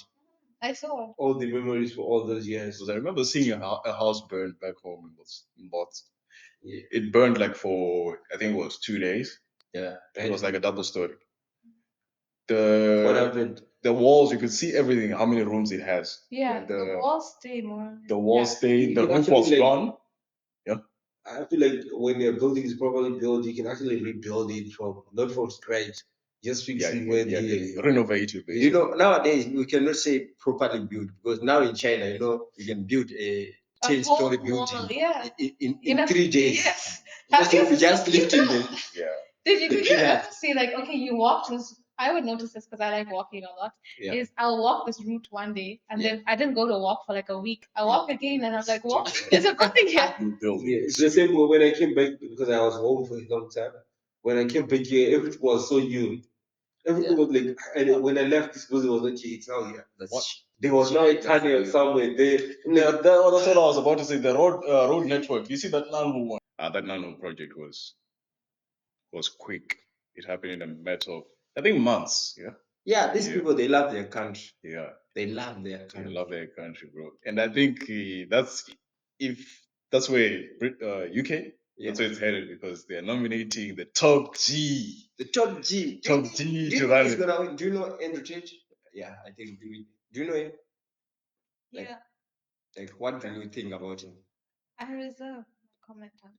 S2: I saw.
S3: All the memories for all those years.
S4: Because I remember seeing a house burned back home in Bots.
S3: Yeah.
S4: It burned like for I think it was 2 days.
S1: Yeah.
S4: It was like a double story.
S3: What
S4: The
S3: happened?
S4: the walls you could see everything, how many rooms it has.
S2: Yeah,
S4: And
S2: the walls stay more.
S4: the walls stayed. The
S3: You can
S4: roof was
S3: actually, like-
S4: gone.
S3: I feel like when your building is properly built, you can actually rebuild it not from scratch, just fixing where the
S4: renovate it basically.
S1: Nowadays we cannot say properly built because now in China, you can build a 10-story building
S2: yeah.
S1: in 3 days.
S2: Yes.
S1: Just lifting them.
S4: Yeah.
S2: Did you ever see like, okay, you walk this? I would notice this because I like walking a lot.
S1: Yeah.
S2: Is I'll walk this route one day and then I didn't go to walk for like a week. I walk again and I'm like, what? There's a building here.
S3: Yeah, it's the same way when I came back because I was home for a long time. When I came back here, everything was so new. Everything was like, and when I left this building, was okay. It's now here. There was now a tunnel somewhere there.
S4: That's what I was about to say. The road network. You see that Nano one? That Nano project was quick. It happened in a matter of I think months. Yeah.
S1: Yeah, these people they love their country.
S4: Yeah.
S1: They love their
S4: They
S1: country.
S4: love their country, bro. And I think that's where UK. That's where it's headed because they're nominating the top G.
S1: The top G.
S4: Top
S1: Do
S4: G
S1: you
S4: to
S1: think
S4: run
S1: he's
S4: it.
S1: gonna win? Do you know Andrew Tate? Yeah, I think. Do you know him? Like,
S2: Yeah,
S1: Like, what do you think about him?
S2: I reserve comment on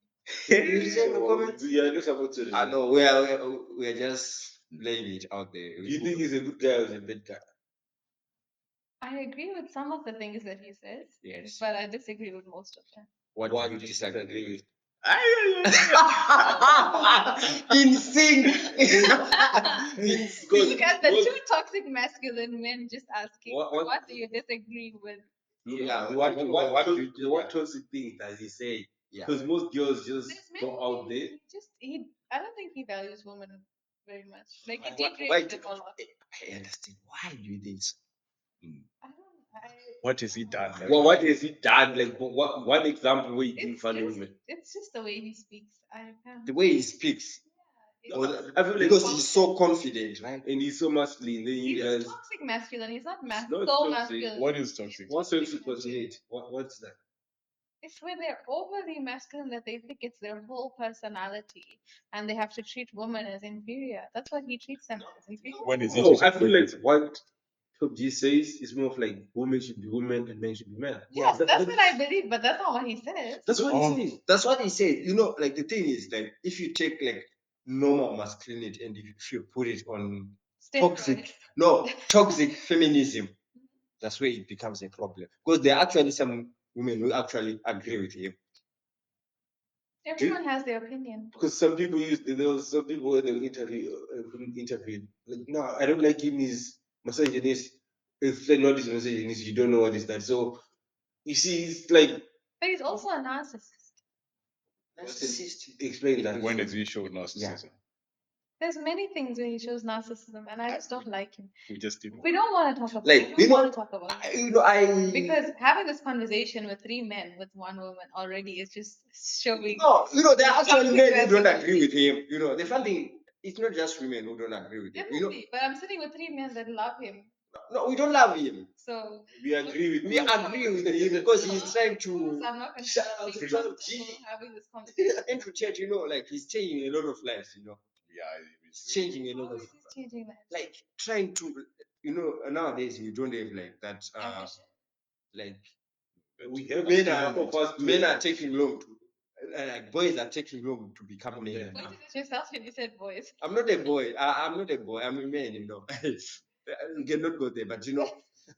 S1: You reserve your comments?
S3: Yeah, I just about to.
S1: I know we are just laying it out there.
S3: Do you think he's a good guy or is a bad guy?
S2: I agree with some of the things that he says,
S1: Yes.
S2: but I disagree with most of them.
S1: What
S3: What
S1: do you
S3: do you
S1: disagree
S3: disagree
S1: with?
S3: with?
S1: In sync. In
S3: Because-
S2: Look at the
S3: what-
S2: two toxic masculine men just asking,
S3: What-
S2: what do you disagree with?
S1: Yeah,
S3: what
S1: yeah.
S3: toxic thing does he say?
S1: Yeah.
S3: Because most girls just
S2: There's many
S3: go out there.
S2: things I don't think he values women very much. Like he
S1: Why
S2: degrades them a lot.
S1: I understand. Why do you think so?
S4: What has he done?
S3: Well, what has he done? Like, what one example where he didn't value women?
S2: It's just the way he speaks.
S1: The way he speaks.
S2: Yeah,
S1: Or
S3: I feel like
S1: because he's so confident, right?
S3: and he's so masculine. Then you
S2: he's
S3: guys.
S2: toxic masculine. He's not
S3: Not
S2: so
S3: toxic.
S2: masculine.
S4: What is toxic?
S3: What's toxic masculinity? What's that?
S2: It's when they're overly masculine that they think it's their whole personality and they have to treat women as inferior. That's what he treats them as inferior.
S4: When is it?
S3: No, I feel like what Top G says is more of like women should be women and men should be men.
S2: Yes, that's what I believe, but that's not what he says.
S3: That's what he says.
S1: That's what he said. You know, like the thing is, like if you take like normal masculinity and if you put it on toxic feminism, that's where it becomes a problem. Because there are actually some women who actually agree with him.
S2: Everyone has their opinion.
S3: Because some people there was some people when they interviewed, like, no, I don't like him. He's misogynist. Explain what is misogynist. You don't know what is that. So you see, it's like.
S2: But he's also a narcissist.
S3: Explain that.
S4: When does he show narcissism?
S2: There's many things where he shows narcissism, and I just don't like him.
S4: We just did.
S2: We don't want to talk about.
S1: Like,
S2: we don't want to talk about it.
S1: Because
S2: Because having this conversation with 3 men with 1 woman already is just showing.
S1: no, there are actually men who don't
S2: Toxic
S1: agree with him. The funny thing, it's not just women who don't agree with him.
S2: Definitely, but I'm sitting with 3 men that love him.
S1: No, we don't love him.
S2: So
S3: We agree with
S1: him because he's trying to.
S2: I'm not going
S1: Shout
S2: to
S1: out
S2: be
S1: to
S2: comfortable
S1: G.
S2: having this conversation.
S1: Andrew Tate, like he's changing a lot of lives.
S4: Yeah,
S1: He's changing a lot
S2: How
S1: of
S2: is this changing that?
S1: like trying to. Nowadays you don't have like that.
S2: Ambition?
S1: Like
S3: we have
S1: men are taking long to. Like boys are taking long to become men.
S2: Pointed at yourself when you said boys.
S1: I'm not a boy. I'm not a boy. I'm a man. You cannot go there. But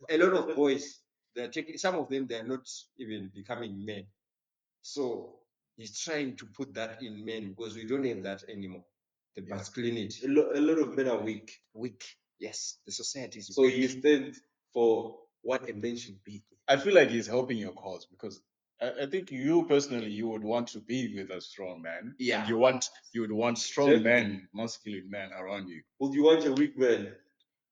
S1: a lot of boys, they're taking. Some of them, they're not even becoming men. So he's trying to put that in men because we don't have that anymore. The masculinity.
S3: A lot of men are weak.
S1: Weak. Yes, the society is
S3: So
S1: weak.
S3: you stand for what a man should be.
S4: I feel like he's helping your cause because I think you personally you would want to be with a strong man.
S1: Yeah.
S4: And you would want strong men, masculine men around you.
S3: Well, you want a weak man.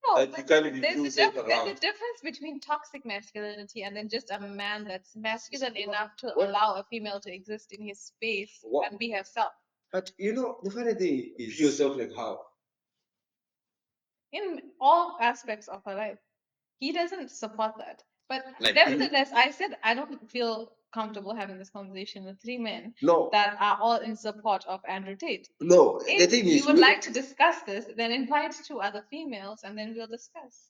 S2: No,
S3: That you can't even
S2: there's
S3: do
S2: a
S3: safe
S2: there's
S3: around.
S2: a difference between toxic masculinity and then just a man that's masculine enough to allow a female to exist in his space and be herself.
S1: But the funny thing is,
S3: Be yourself like how?
S2: In all aspects of her life. He doesn't support that. But
S1: Like,
S2: nevertheless, I said I don't feel comfortable having this conversation with 3 men
S1: no,
S2: that are all in support of Andrew Tate.
S1: no. The
S2: If
S1: thing
S2: you
S1: is,
S2: would like to discuss this, then invite 2 other females and then we'll discuss.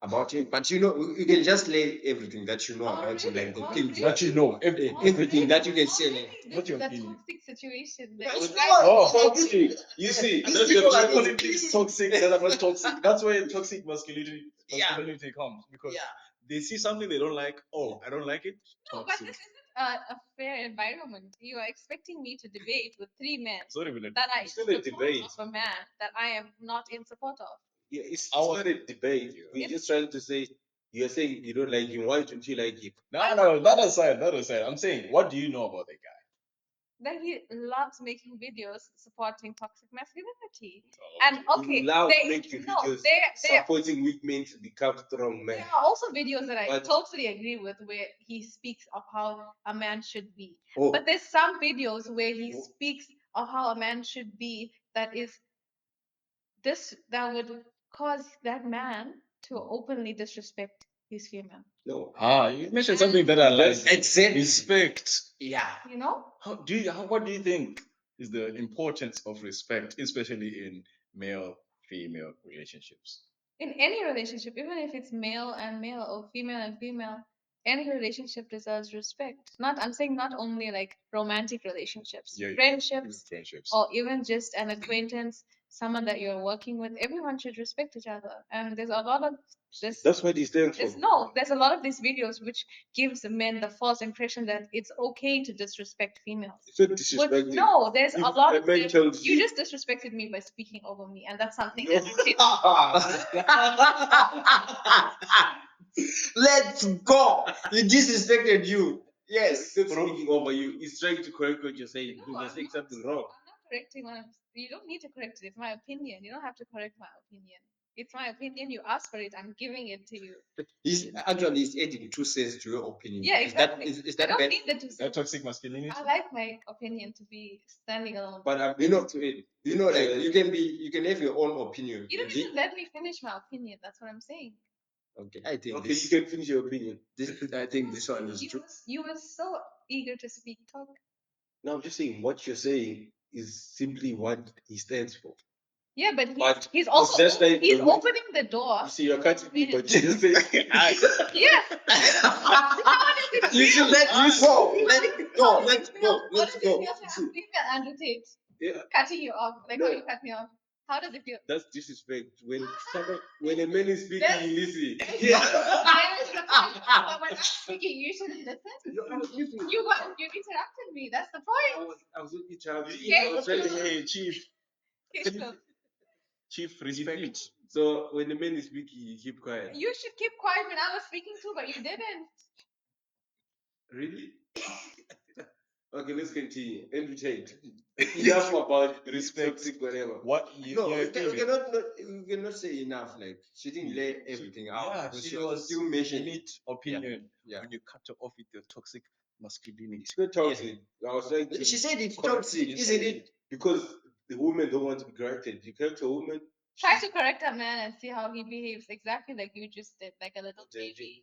S1: about it, but you can just lay everything that you know about him, like the things that you know, everything that you can say.
S2: This is a toxic situation.
S4: Toxic.
S3: You see,
S4: That's
S3: these
S4: the
S3: people are
S4: politics toxic that are not toxic. That's where toxic masculinity comes because
S1: Yeah.
S4: they see something they don't like. Oh, I don't like it.
S2: No, but
S4: Toxic.
S2: this isn't a fair environment. You are expecting me to debate with 3 men
S4: It's not even a
S2: that are in
S3: It's not a
S2: support
S3: debate.
S2: of a man that I am not in support of.
S3: Yeah, it's not a debate. We're just trying to say you're saying you don't like him. Why don't you like him?
S4: No, that aside. I'm saying, what do you know about the guy?
S2: That he loves making videos supporting toxic masculinity.
S4: Oh,
S2: And okay,
S3: You love
S2: they
S3: making
S2: no,
S3: videos
S2: there
S3: supporting weak men to become strong men.
S2: there are also videos that I
S3: But-
S2: totally agree with where he speaks of how a man should be.
S1: Oh,
S2: But there's some videos where he speaks of how a man should be that would cause that man to openly disrespect his female.
S3: No.
S4: you mentioned something that I like.
S1: Exactly.
S4: Respect.
S1: Yeah.
S2: You know?
S4: What do you think is the importance of respect, especially in male-female relationships?
S2: In any relationship, even if it's male and male or female and female, any relationship deserves respect. I'm saying not only like romantic relationships,
S4: Yeah,
S2: friendships,
S4: friendships.
S2: or even just an acquaintance, someone that you're working with. Everyone should respect each other. And there's a lot of this.
S3: That's what he stands for.
S2: There's a lot of these videos which gives men the false impression that it's okay to disrespect females.
S3: It's not disrespecting.
S2: No, there's a
S3: If
S2: lot
S3: a
S2: of
S3: man
S2: them.
S3: tells
S2: You
S3: you-
S2: just disrespected me by speaking over me, and that's something.
S1: Let's go. He disrespected you. Yes.
S3: He's not speaking over you. He's trying to correct what you're saying.
S2: No,
S3: Because you're
S2: I'm
S3: saying
S2: not.
S3: something wrong.
S2: I'm not correcting what you don't need to correct it. It's my opinion. You don't have to correct my opinion. It's my opinion. You asked for it. I'm giving it to you.
S1: He's adding 2 cents to your opinion.
S2: Yeah, exactly.
S1: Is
S2: I
S1: that
S2: don't
S1: bad?
S2: need the 2 cents.
S4: That toxic masculinity.
S2: I like my opinion to be standing alone.
S3: But I'm into it.
S1: Like you can have your own opinion.
S2: You don't even let me finish my opinion. That's what I'm saying.
S1: Okay, I think
S3: Okay, you can finish your opinion.
S1: I think this one is true.
S2: You were so eager to speak. Talk.
S3: No, I'm just saying what you're saying is simply what he stands for.
S2: Yeah, but he's
S3: it's
S2: also
S3: just like
S2: he's
S3: the way-
S2: opening the door.
S3: You see, you're cutting me, but you're saying.
S2: Yes.
S1: You should let me go. Let's go.
S2: What does it feel to have female Andrew Tate
S3: Yeah,
S2: cutting you off? Like
S3: No.
S2: how you cut me off. How does it feel?
S3: that's disrespect. When a man is speaking,
S2: That's-
S3: you listen.
S2: But when I'm speaking, you shouldn't listen. You interrupted me. That's the point.
S3: I was looking at
S2: Okay.
S3: I was trying to
S4: Hey, chief,
S2: Keisha,
S4: chief, respect.
S3: So when the man is speaking, you keep quiet.
S2: you should keep quiet when I was speaking too, but you didn't.
S3: Really? Okay, let's continue. Andrew Tate. Enough about
S4: Respect.
S3: toxic whatever.
S4: What?
S1: No,
S4: your
S1: we
S4: opinion.
S1: cannot say enough. Like she didn't lay everything out.
S4: Yeah,
S1: But
S4: she was
S1: still mentioned.
S4: elite opinion
S1: Yeah.
S4: when you cut her off with your toxic masculinity.
S3: It's not toxic. I was trying to.
S1: She said it's
S3: correct
S1: toxic,
S3: you.
S1: isn't it?
S3: Because the women don't want to be corrected. You correct a woman.
S2: Try to correct a man and see how he behaves exactly like you just did, like a little baby.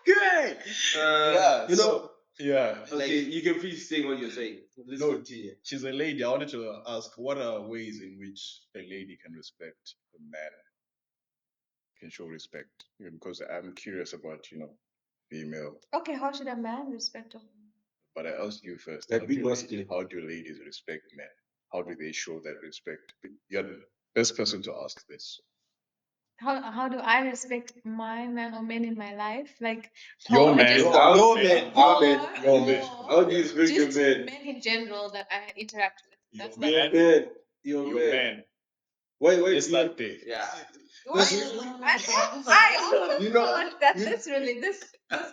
S1: Good.
S4: Yeah,
S1: You know,
S4: Yeah,
S3: Okay, you can finish saying what you're saying. Let's
S4: No.
S3: continue.
S4: she's a lady. I wanted to ask, what are ways in which a lady can respect a man, can show respect? Because I'm curious about, female.
S2: Okay, how should a man respect a woman?
S4: But I asked you first.
S3: Like
S4: How
S3: big
S4: do
S3: masculine.
S4: how do ladies respect men? How do they show that respect? You're the best person to ask this.
S2: How do I respect my man or men in my life? Like
S4: Your
S2: or
S4: man.
S2: just-
S1: your man,
S2: or-
S4: Your man.
S3: How do you respect your
S2: just
S3: man?
S2: men in general that I interact with.
S4: Your
S2: That's
S4: man.
S2: what
S3: Man, your
S4: Your
S3: man.
S4: man.
S3: Why
S4: It's
S3: do you-
S4: that day.
S1: yeah.
S2: I also
S1: You know-
S2: thought that this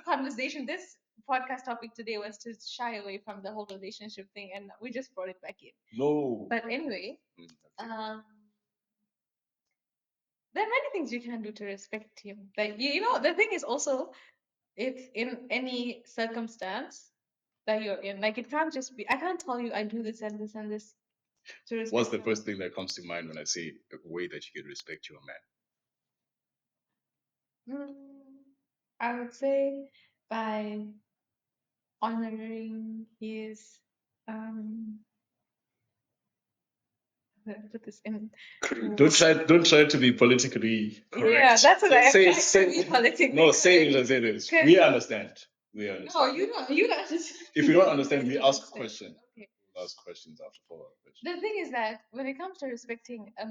S2: conversation, this podcast topic today was to shy away from the whole relationship thing, and we just brought it back in.
S4: No.
S2: But anyway,
S4: Okay.
S2: there are many things you can do to respect him. Like the thing is also, it's in any circumstance that you're in. Like it can't just be. I can't tell you I do this and this and this to respect.
S4: What's the
S2: him.
S4: first thing that comes to mind when I say a way that you can respect your man?
S2: I would say by honoring his how do I put this in.
S4: Don't try to be politically correct.
S2: Yeah, that's what I am
S4: Say-
S2: trying
S4: say-
S2: to be politically
S4: No, say
S2: correct.
S4: it as it is.
S2: Okay.
S4: We understand. We
S2: No,
S4: understand.
S2: you don't. You don't just.
S4: If you don't understand, we
S2: You
S4: ask
S2: understand.
S4: questions.
S2: Okay.
S4: We ask questions after follow-up questions.
S2: The thing is that when it comes to respecting a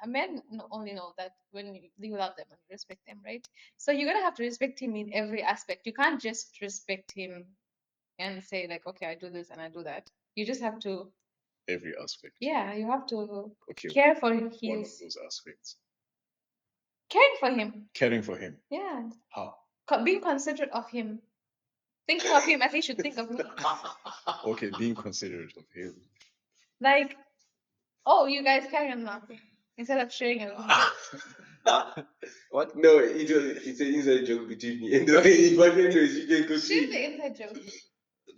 S2: man only know that when you love them and you respect them, right? So you're gonna have to respect him in every aspect. You can't just respect him and say like, okay, I do this and I do that. You just have to.
S4: Every aspect.
S2: Yeah, you have to
S4: Okay.
S2: care for
S4: One of
S2: his
S4: those aspects.
S2: caring for him.
S4: Caring for him.
S2: Yeah,
S4: How?
S2: being considerate of him, thinking of him as he should think of me.
S4: Okay, being considerate of him.
S2: Like, oh, you guys carry on laughing instead of sharing it with me.
S3: What? No, it's an inside joke between me and the lady. But anyways, you can
S2: Share
S3: continue.
S2: the inside joke.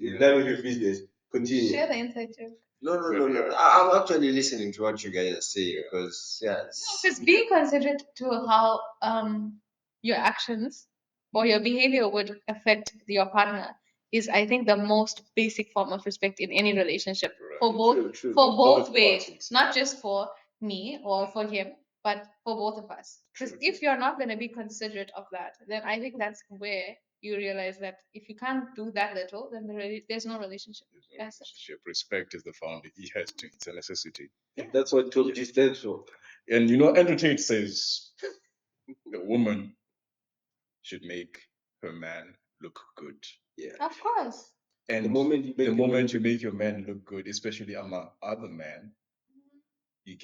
S3: None of your business. Continue.
S2: Share the inside joke.
S1: No. I'm actually listening to what you guys are saying because
S2: No, because being considerate to how your actions or your behavior would affect your partner is, I think, the most basic form of respect in any relationship.
S4: Right.
S2: For both,
S3: True.
S2: for both
S4: Both
S2: ways,
S4: parties.
S2: not just for me or for him, but for both of us. Because if you're not going to be considerate of that, then I think that's where you realize that if you can't do that little, then there's no relationship. That's it.
S4: Relationship. Respect is the foundation. Yes, it's a necessity.
S3: That's what 2G stands for.
S4: And you know, Andrew Tate says the woman should make her man look good.
S3: Yeah.
S2: Of course.
S4: And
S3: The moment you make
S4: the
S3: a
S4: moment
S3: man
S4: you make your man look good, especially among other men, you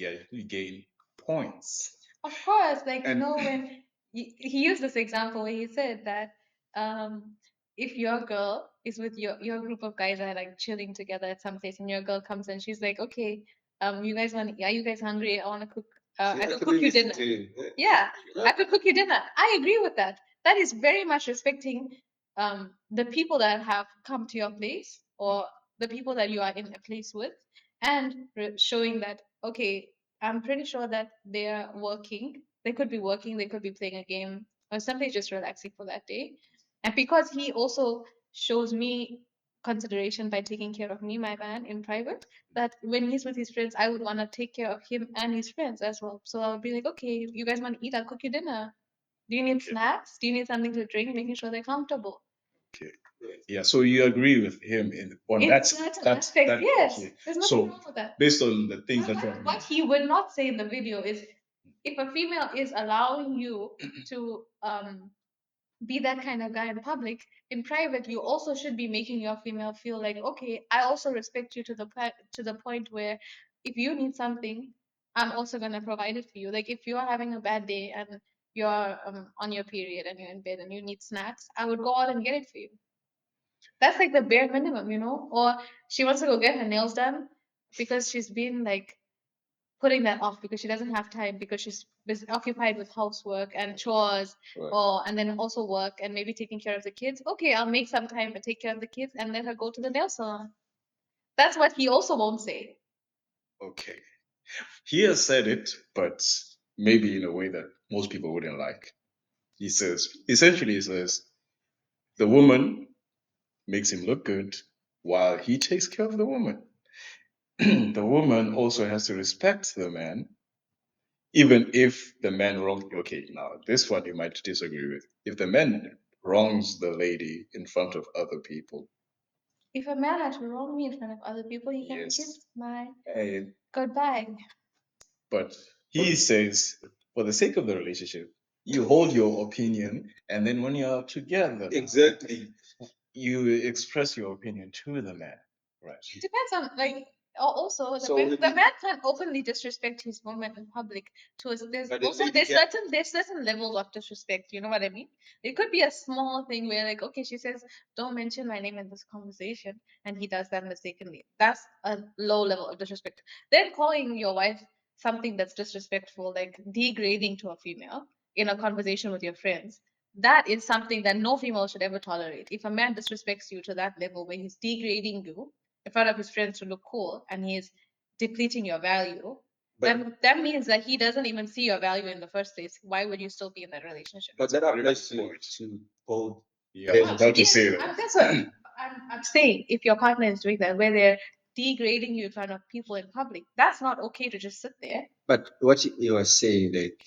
S4: gain points.
S2: Of course, like
S4: And-
S2: when he used this example where he said that if your girl is with your group of guys that are like chilling together at some place, and your girl comes and she's like, okay, you guys are you guys hungry? I want to cook. I could cook you dinner. Yeah, I could cook you dinner. I agree with that. That is very much respecting the people that have come to your place, or the people that you are in a place with, and showing that, okay, I'm pretty sure that they are working. They could be working, they could be playing a game, or something, just relaxing for that day. And because he also shows me consideration by taking care of me, my man, in private, that when he's with his friends, I would want to take care of him and his friends as well. So I would be like, okay, you guys want to eat? I'll cook you dinner. Do you need snacks? Do you need something to drink? Making sure they're comfortable.
S4: Okay. Yeah, so you agree with him on that
S2: certain
S4: that
S2: aspects,
S4: that
S2: yes.
S4: okay.
S2: There's nothing
S4: So
S2: wrong with that.
S4: based on the things that
S2: What he would not say in the video is, if a female is allowing you to be that kind of guy in public, in private, you also should be making your female feel like, okay, I also respect you to the point where if you need something, I'm also gonna provide it for you. Like if you're having a bad day and you're on your period and you're in bed and you need snacks, I would go out and get it for you. That's like the bare minimum, you know? Or she wants to go get her nails done because she's been like putting that off because she doesn't have time because she's occupied with housework and chores,
S4: Right.
S2: or and then also work and maybe taking care of the kids. Okay, I'll make some time to take care of the kids and let her go to the nail salon. That's what he also won't say.
S4: Okay. He has said it, but maybe in a way that most people wouldn't like. He says, essentially, he says, the woman makes him look good while he takes care of the woman. The woman also has to respect the man, even if the man wrongs. Okay, now this one you might disagree with. If the man wrongs the lady in front of other people,
S2: If a man had to wrong me in front of other people, he can
S4: Yes.
S2: kiss my
S4: and,
S2: goodbye.
S4: but he says, for the sake of the relationship, you hold your opinion, and then when you're together,
S3: Exactly.
S4: you express your opinion to the man, right?
S2: It depends on like also
S3: So
S2: the
S3: maybe-
S2: man can't openly disrespect his woman in public. To us, there's
S3: But the
S2: also
S3: lady can-
S2: there's certain levels of disrespect. You know what I mean? It could be a small thing where like, okay, she says don't mention my name in this conversation, and he does that mistakenly. That's a low level of disrespect. Then calling your wife something that's disrespectful, like degrading to a female in a conversation with your friends, that is something that no female should ever tolerate. If a man disrespects you to that level where he's degrading you in front of his friends to look cool and he's depleting your value, then that means that he doesn't even see your value in the first place. Why would you still be in that relationship?
S3: But that
S4: Very
S3: applies
S4: good point.
S3: to both.
S4: Yeah, I was about to
S2: Yes,
S4: say that.
S2: that's what I'm saying. If your partner is doing that, where they're degrading you in front of people in public, that's not okay to just sit there.
S1: But what you are saying, like,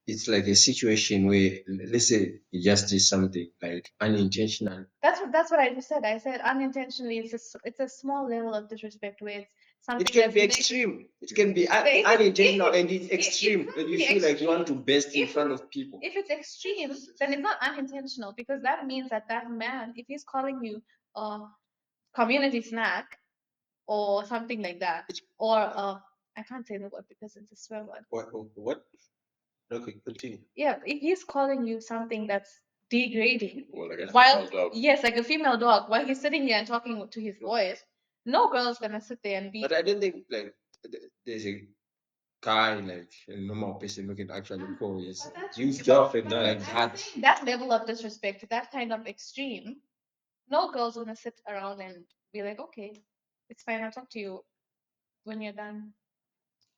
S1: it's like a situation where, let's say, you just did something like unintentional.
S2: That's what I just said. I said unintentionally. It's a small level of disrespect where it's something
S1: It can
S2: that's
S1: be
S2: like-
S1: extreme. It can be
S2: If
S1: unintentional and it's
S2: it
S1: extreme.
S2: can
S1: When you
S2: be
S1: feel like you want to
S2: extreme.
S1: burst in
S2: If-
S1: front of people.
S2: If it's extreme, then it's not unintentional, because that means that that man, if he's calling you a community snack or something like that, or I can't say the word because it's a swear word.
S3: What? Okay, continue.
S2: Yeah, if he's calling you something that's degrading,
S4: Well, like a
S2: while
S4: female dog.
S2: yes, like a female dog, while he's sitting here and talking to his voice, no girl's gonna sit there and be.
S1: But I don't think like there's a guy, like a normal person, who can actually call his girlfriend like that.
S2: That level of disrespect, that kind of extreme, no girl's gonna sit around and be like, okay, it's fine, I'll talk to you when you're done.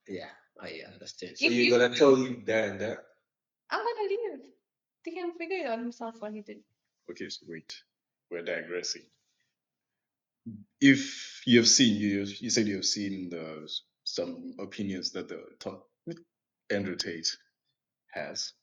S1: Yeah, I understand.
S3: So
S2: If
S3: you're
S2: you-
S3: gonna tell him there and there?
S2: I'm gonna leave. He can figure it out himself what he did.
S4: Okay, so wait, we're digressing. If you have seen, you said you have seen some opinions that the Andrew Tate has.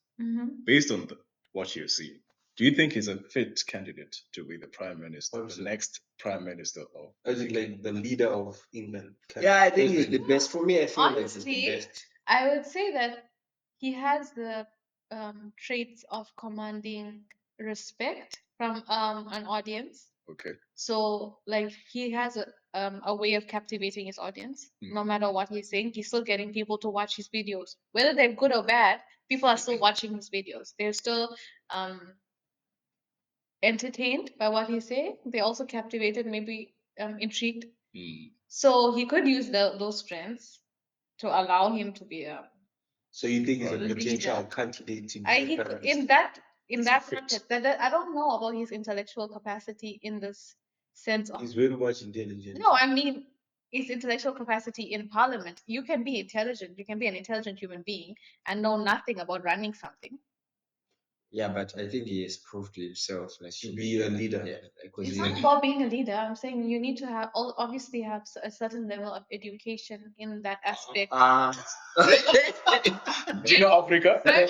S4: Based on what you've seen, do you think he's a fit candidate to be the prime minister, the next prime minister of?
S3: As in, like, the leader of England?
S1: Yeah, I think he's the best. For me, I feel like he's the
S2: Honestly,
S1: best.
S2: I would say that he has the traits of commanding respect from an audience.
S4: Okay.
S2: So, like, he has a way of captivating his audience. No matter what he's saying, he's still getting people to watch his videos. Whether they're good or bad, people are still watching his videos. They're still entertained by what he's saying. They're also captivated, maybe intrigued. So he could use those strengths to allow him to be a.
S3: So you think he's a
S2: leader.
S3: potential candidate to be
S2: He
S3: the
S2: could,
S3: prime
S2: in that context, that I don't know about his intellectual capacity in this sense of.
S3: He's very much intelligent.
S2: No, I mean his intellectual capacity in parliament. You can be intelligent. You can be an intelligent human being and know nothing about running something.
S1: Yeah, but I think he has proved to himself like
S3: To be a leader.
S1: Yeah, because
S2: It's not about being a leader. I'm saying you need to have obviously have a certain level of education in that aspect.
S4: Do you know Africa?
S2: Can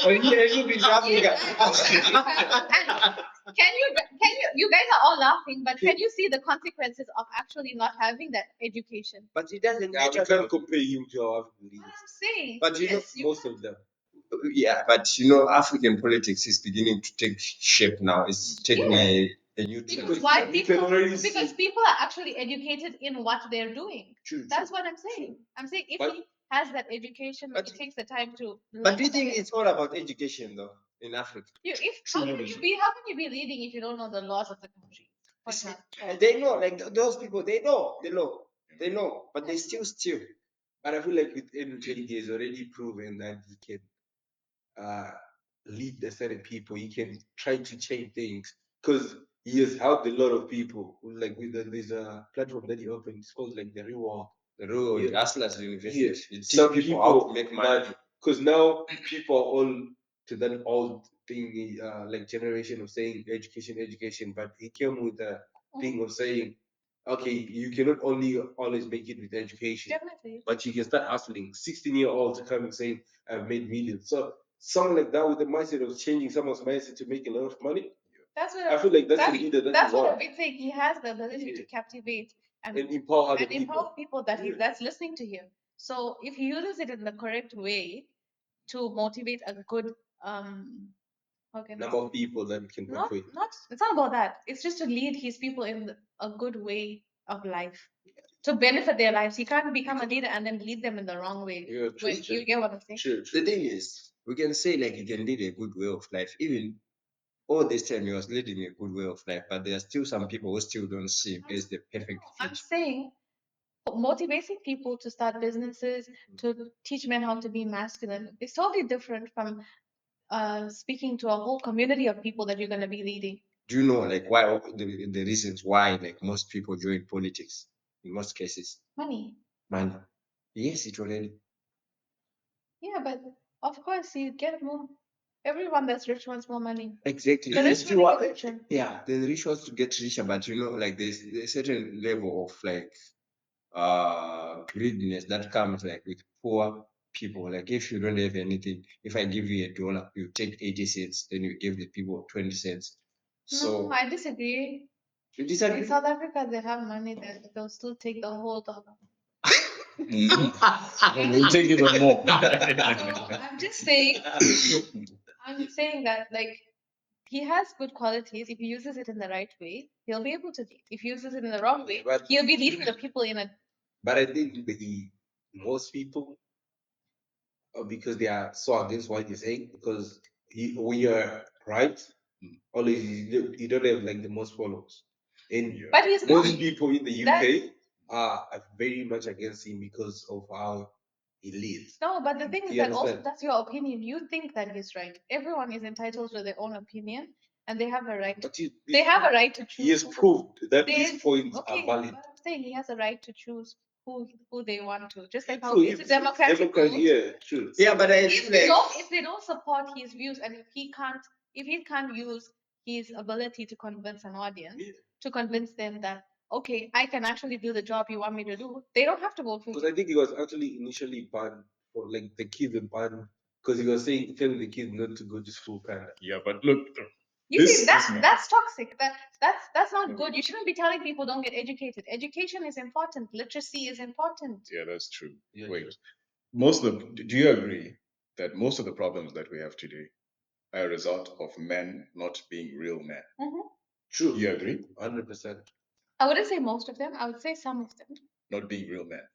S2: you guys are all laughing, but can you see the consequences of actually not having that education?
S1: But it doesn't
S3: Yeah, we
S1: matter.
S3: can't compare him to our African
S2: What
S3: leaders.
S2: I'm saying,
S1: But you know,
S2: yes,
S3: Most of them.
S1: Yeah, but you know, African politics is beginning to take shape now. It's taking a new trend.
S2: Because why
S3: You can already
S2: because
S3: see.
S2: people are actually educated in what they're doing.
S3: True,
S2: That's what I'm saying. I'm saying if
S3: But-
S2: he has that education,
S1: But-
S2: it takes the time to learn.
S1: But do you think it's all about education though in Africa?
S2: How can you be leading if you don't know the laws of the country? For example.
S1: They know, like those people, they know, but they still steal.
S3: But I feel like with Andrew he has already proven that he can lead the certain people. He can try to change things because he has helped a lot of people. Like with there's a platform that he opened. It's called like the Reward.
S1: The rule,
S3: Yeah.
S1: Hustlers University.
S3: Yeah.
S1: It teach
S3: Some
S1: people how to make money.
S3: Because now people are all to that old thing, like generation of saying education. But he came with the thing of saying, okay, you cannot only always make it with education,
S2: Definitely.
S3: but you can start hustling. 16-year-olds coming saying, I've made millions. So someone like that with the mindset of changing someone's mindset to make a lot of money.
S2: That's what
S3: I feel like that's a leader
S2: that's what I've been saying. He has the ability to captivate and
S3: empower other
S2: people that's listening to him. So if he uses it in the correct way to motivate a good
S3: number of people that can work with.
S2: It's not about that. It's just to lead his people in a good way of life. To benefit their lives. He can't become a leader and then lead them in the wrong way.
S3: Yeah, true,
S2: You get what I'm saying?
S3: True.
S1: The thing is, we can say like he can lead a good way of life. Even all this time he was leading a good way of life, but there are still some people who still don't see him as the perfect
S2: I'm
S1: fit.
S2: saying motivating people to start businesses, to teach men how to be masculine, is totally different from speaking to a whole community of people that you're going to be leading.
S1: Do you know like why the reasons why like most people join politics in most cases?
S2: Money.
S1: Money. Yes, it already.
S2: Yeah, but of course you get more. Everyone that's rich wants more money.
S1: Exactly.
S2: The rich want to get richer.
S1: Yeah, the rich wants to get richer, but you know, like there's a certain level of like greediness that comes like with poor people. Like if you don't have anything, if I give you $1, you take 80 cents, then you give the people 20 cents. So
S2: No, I disagree.
S1: you disagree?
S2: In South Africa, they have money that they'll still take the whole dollar.
S4: We'll take even more.
S2: So I'm saying that like he has good qualities. If he uses it in the right way, he'll be able to lead. If he uses it in the wrong way,
S3: But-
S2: he'll be leading the people in a.
S3: But I think most people, because they are so against what you're saying, because when you're right, always you don't have like the most followers. And
S2: But he's
S3: most
S2: not.
S3: people in the UK are very much against him because of how he leads.
S2: No, but the thing is
S3: You
S2: that also
S3: understand?
S2: that's your opinion. You think that he's right. Everyone is entitled to their own opinion, and they have a right.
S3: But
S2: They have a right to choose.
S3: he has proved that
S2: They-
S3: these points
S2: Okay,
S3: are valid.
S2: but I'm saying he has a right to choose who they want to. Just like how
S3: True,
S2: it's a democratic vote.
S3: yeah, true.
S1: Yeah, but I feel like
S2: If they don't support his views and if he can't if he can't use his ability to convince an audience, to convince them that, okay, I can actually do the job you want me to do, they don't have to vote for
S3: Because
S2: you.
S3: I think he was actually initially banned for like the kids were banned because he was telling the kids not to go to school, kind of.
S4: Yeah, but look,
S2: You
S4: this
S2: see, that's toxic. That's not good. You shouldn't be telling people don't get educated. Education is important. Literacy is important.
S4: yeah, that's true.
S3: Yeah,
S4: Wait,
S3: true.
S4: most of the do you agree that most of the problems that we have today are a result of men not being real men?
S2: Mhm.
S3: True.
S4: Do you agree?
S3: 100%.
S2: I wouldn't say most of them. I would say some of them.
S4: Not being real men.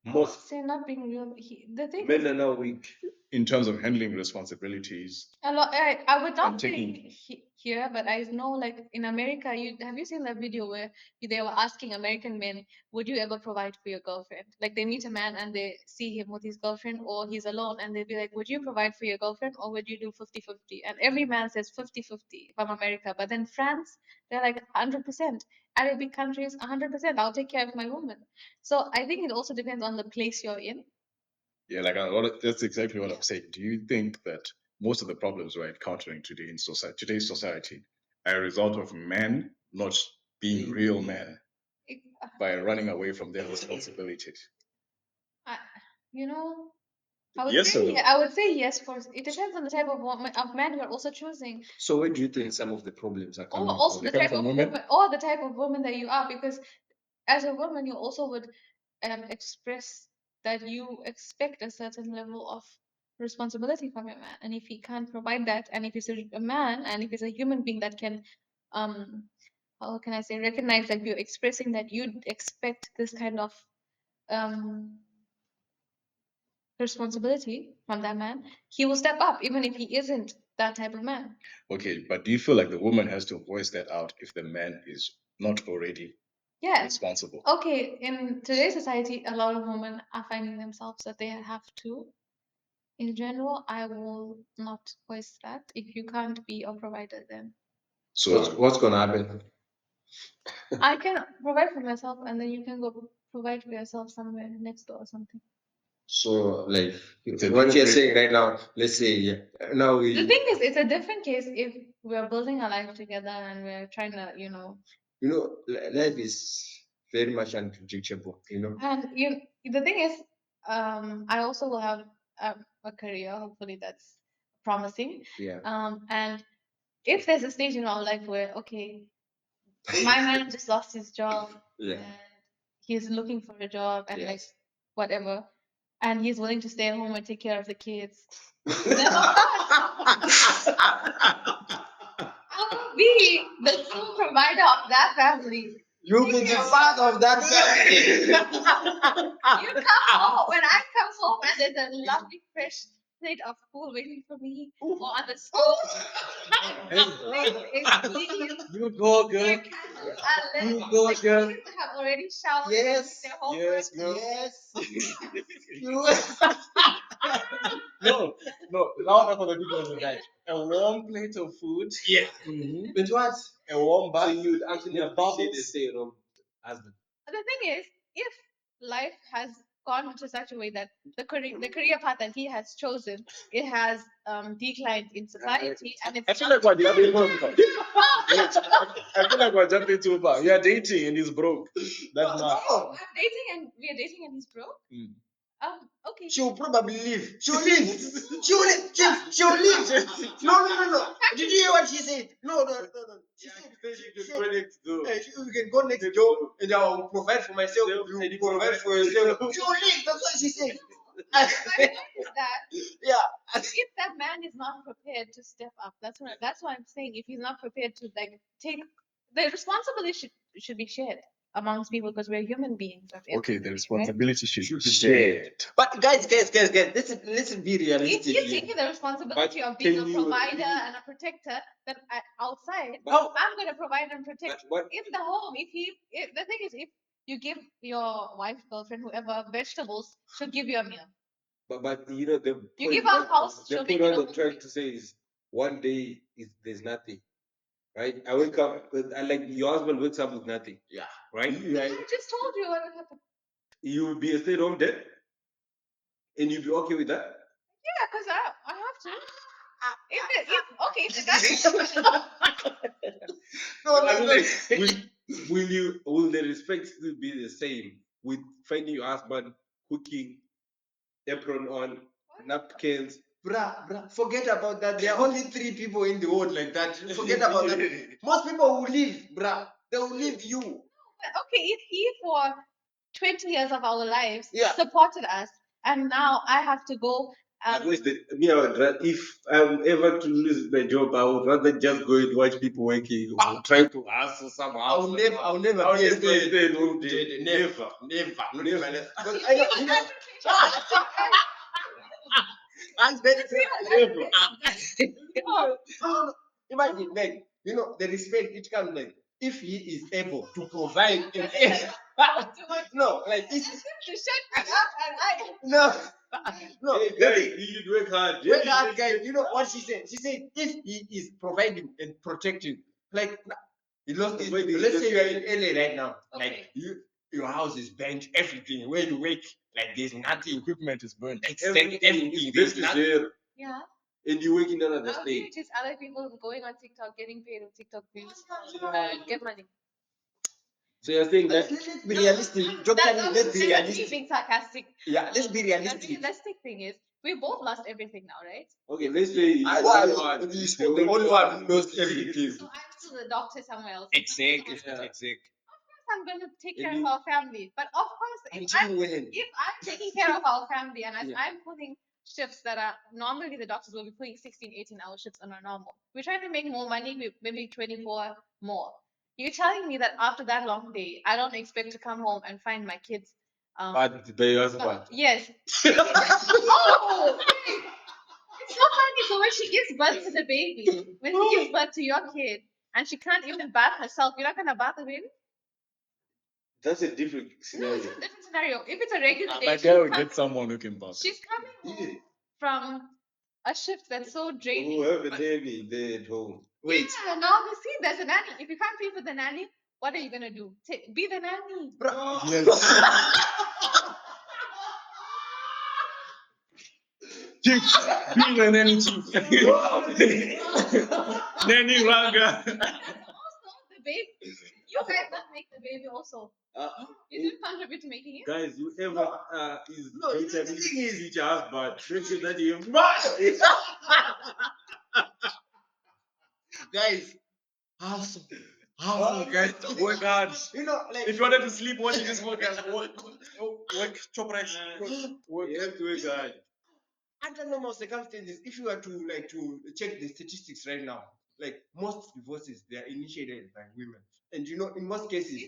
S3: Most
S2: Say not being real. The thing
S3: men
S2: is,
S3: are now weak.
S4: In terms of handling responsibilities,
S2: a lot. I would not
S4: And
S2: say
S4: taking-
S2: here, but I know, like in America, have you seen that video where they were asking American men, "Would you ever provide for your girlfriend?" Like they meet a man and they see him with his girlfriend, or he's alone, and they'd be like, "Would you provide for your girlfriend, or would you do 50-50?" And every man says 50-50 from America. But then France, they're like 100%. Arabic countries, 100%. I'll take care of my woman. So I think it also depends on the place you're in.
S4: yeah, like that's exactly what I'm saying. Do you think that most of the problems we're encountering today in today's society are a result of men not being real men
S2: It,
S4: by running away from their responsibilities?
S2: I, you know, I would
S4: Yes or
S2: say
S4: no?
S2: I would say yes. For it depends on the type of woman, of man you're also choosing,
S1: So where do you think some of the problems are
S2: or
S1: coming
S2: also
S1: from?
S2: the
S4: Come
S2: type
S4: from
S2: of
S4: women?
S2: woman, or the type of woman that you are. Because as a woman, you also would express that you expect a certain level of responsibility from your man, and if he can't provide that, and if he's a man, and if he's a human being that can, um, how can I say, recognize that you're expressing that you expect this kind of um responsibility from that man, he will step up even if he isn't that type of man.
S4: Okay, but do you feel like the woman has to voice that out if the man is not already
S2: Yeah.
S4: responsible?
S2: Okay, in today's society, a lot of women are finding themselves that they have to. In general, I will not voice that. If you can't be a provider, then
S4: So
S1: What's gonna happen?
S2: I can provide for myself, and then you can go provide for yourself somewhere next door or something.
S1: So like
S4: a
S1: what
S4: deal
S1: you're
S4: breaker.
S1: saying right now, let's say now
S2: The
S1: we
S2: thing is, it's a different case if we're building a life together and we're trying to,
S1: life is very much unpredictable,
S2: And the thing is, I also will have a career, hopefully that's promising.
S1: Yeah.
S2: And if there's a stage in our life where, okay, my man just lost his job
S1: Yeah.
S2: and he's looking for a job and like
S1: Yes.
S2: whatever, and he's willing to stay at home and take care of the kids, then of course I will be the sole provider of that family.
S1: You'll be the part of that family.
S2: You come home when I come home and there's a lovely fresh plate of food waiting for me or on the stove. It's clean.
S4: You go,
S2: Their
S4: girl.
S2: candles are lit.
S4: You go,
S2: The
S4: girl.
S2: kids have already showered.
S1: Yes.
S2: Their homework.
S4: Yes, girl.
S1: Yes.
S4: No, now that's what the people will like. A warm plate of food.
S1: Yeah.
S4: Mm-hmm.
S1: But what?
S4: A warm
S3: So
S4: bath.
S3: you'd actually
S4: With
S3: appreciate the
S4: bubbles.
S3: stay-at-home husband.
S2: The thing is, if life has gone into such a way that the career path that he has chosen, it has declined in society, and it's
S4: I feel like we're jumping too far. I feel like we're jumping too far. We are dating and he's broke. That's not.
S2: I'm dating and we are dating and he's broke.
S4: Mm.
S2: Okay.
S1: She'll probably leave. She'll leave. She'll leave. She'll leave. No. Did you hear what she said? No. She said
S3: You can go next door.
S1: you can go next door and I'll provide for myself. You provide for yourself. She'll leave. That's what she said.
S2: My point is that
S1: Yeah.
S2: if that man is not prepared to step up, that's why I'm saying if he's not prepared to like take the responsibility should be shared amongst people because we're human beings. At the end of
S4: Okay,
S2: the
S4: the
S2: day, right?
S4: responsibility should be
S1: Shared. But guys, let's be
S2: If
S1: realistic
S2: you're
S1: here.
S2: taking the responsibility of being a
S3: can you
S2: provider
S3: really-
S2: and a protector, then outside,
S1: How?
S2: I'm going to provide and protect.
S3: But
S2: In the home, the thing is, if you give your wife, girlfriend, whoever, vegetables, she'll give you a meal.
S3: but the
S2: You give
S3: point
S2: her a house,
S3: the
S2: she'll
S3: point
S2: make it
S3: what
S2: a
S3: I'm
S2: home.
S3: trying to say is one day there's nothing. Right? I wake up with like your husband wakes up with nothing.
S1: Yeah.
S3: Right?
S2: I just told you what would happen.
S3: You will be a stay-at-home dad? And you'll be okay with that?
S2: Yeah, because I have to. If the guy
S1: No,
S3: I mean,
S1: like,
S3: will the respect still be the same with finding your husband cooking, apron on, napkins?
S1: bruh, forget about that. There are only 3 people in the world like that. Forget about that. Most people will leave, bruh. They will leave you.
S2: okay, if he for 20 years of our lives
S1: Yeah.
S2: supported us, and now I have to go.
S3: At least me, if I'm ever to lose my job, I would rather just go and watch people working or try to hustle somehow.
S1: I'll never be a stay-at-home dad. Never. Because I know, I'm very never. Imagine, like, the respect it comes like if he is able to provide no, like it's
S2: to shut me up and I.
S1: no,
S3: Hey guys, you should work hard.
S1: Wait, guys, you know what she said? She said if he is providing and protecting, like let's say you are in LA right now, like your house is burnt, everything where you work, like there's nothing, equipment is burnt, everything there's nothing.
S2: Yeah.
S3: And you work in another
S2: I'll
S3: state.
S2: just other people going on TikTok, getting paid on TikTok views, get money.
S3: So you're saying that
S1: Let's be realistic. Let's be realistic.
S2: Being sarcastic.
S1: Yeah, let's be
S2: The
S1: realistic.
S2: realistic thing is, we both lost everything now, right?
S3: okay, let's say
S1: The only one who knows everything.
S2: So I'm still the doctor somewhere else.
S1: Exactly.
S2: I'm going to take care of our family. But of course, if I'm taking care of our family and I'm putting shifts that are normally the doctors will be putting 16, 18-hour shifts on a normal. We're trying to make more money, maybe 24 more. You're telling me that after that long day, I don't expect to come home and find my kids.
S3: but by your husband.
S2: Yes. Oh, it's so funny. So when she gives birth to the baby, when she gives birth to your kid, and she can't even bath herself, you're not gonna bath the baby?
S3: That's a different
S2: No,
S3: scenario.
S2: it's a different scenario. If it's a regular day,
S4: My girl will get someone who can bath.
S2: she's coming home from a shift that's so draining.
S3: Who have a nanny there at home.
S1: Wait.
S2: Yeah, now you see, there's a nanny. If you can't pay for the nanny, what are you gonna do? Be the nanny.
S4: Chief, be the nanny chief. Nanny Raga.
S2: Also, the baby. You guys don't make the baby also. You didn't contribute to making it.
S3: Guys, whoever is
S1: the thing is,
S3: future husband, make sure that you
S1: guys, hustle, guys,
S4: Work hard.
S1: Like
S4: If you wanted to sleep watching this podcast, work, chop rice.
S3: work. You have to work hard.
S1: under normal circumstances, if you were to check the statistics right now, like most divorces, they are initiated by women, and in most cases,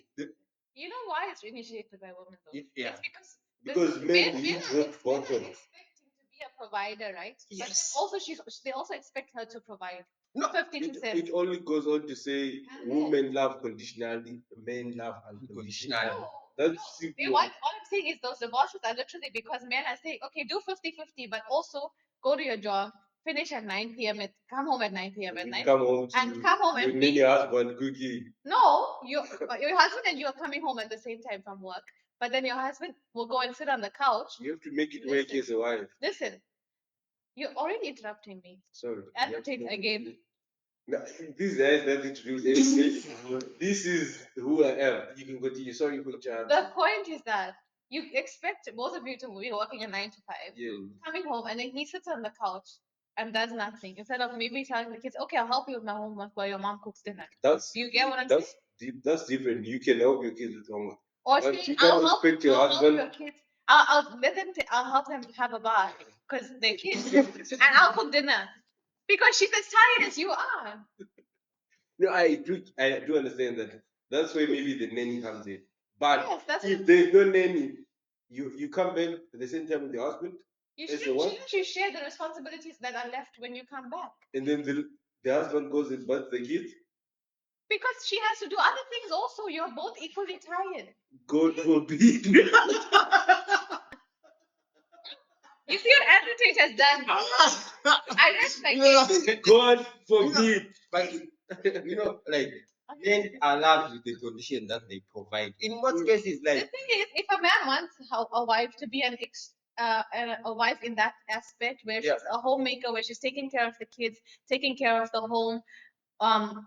S2: You know why it's initiated by women though?
S1: Yeah.
S2: It's
S3: Because men
S2: are
S3: need rock bottom.
S2: expecting to be a provider, right?
S1: Yes.
S2: But also they also expect her to provide.
S1: No,
S2: 50%.
S3: It only goes on to say women love conditionality, men love unconditionality.
S2: No,
S3: That's simple.
S2: all I'm saying is those divorces are literally because men are saying, okay, do 50-50, but also go to your job, finish at 9 p.m. Come home at 9 p.m. at night.
S3: Come home
S2: and
S3: be your husband cooking.
S2: No, your husband and you are coming home at the same time from work, but then your husband will go and sit on the couch.
S3: You have to make it work as a wife.
S2: Listen, you're already interrupting me.
S3: Sorry.
S2: Advocate again.
S3: No, this has nothing to do with anything. This is who I am. You can continue. Sorry for
S2: The point is that you expect both of you to be working a 9 to 5, coming home, and then he sits on the couch and does nothing instead of maybe telling the kids, "Okay, I'll help you with my homework while your mom cooks dinner." Do you get what I'm saying?
S3: That's different. You can help your kids with homework.
S2: Or
S3: But
S2: saying,
S3: you can't expect your husband.
S2: Help your kids. I'll let them. I'll help them have a bath because they're kids, and I'll cook dinner because she's as tired as you are.
S3: No, I do understand that. That's where maybe the nanny comes in. But
S2: Yes,
S3: if there's no nanny, you come back at the same time with your husband.
S2: You should share the responsibilities that are left when you come back.
S3: And then the husband goes and births the kids.
S2: Because she has to do other things also. You're both equally tired.
S3: God forbid.
S2: You see what advocate has done? I don't like
S3: God forbid.
S1: But like men are loved with the condition that they provide. In most cases,
S2: The
S1: like
S2: thing is, if a man wants a wife to be a wife in that aspect where she's a homemaker, where she's taking care of the kids, taking care of the home,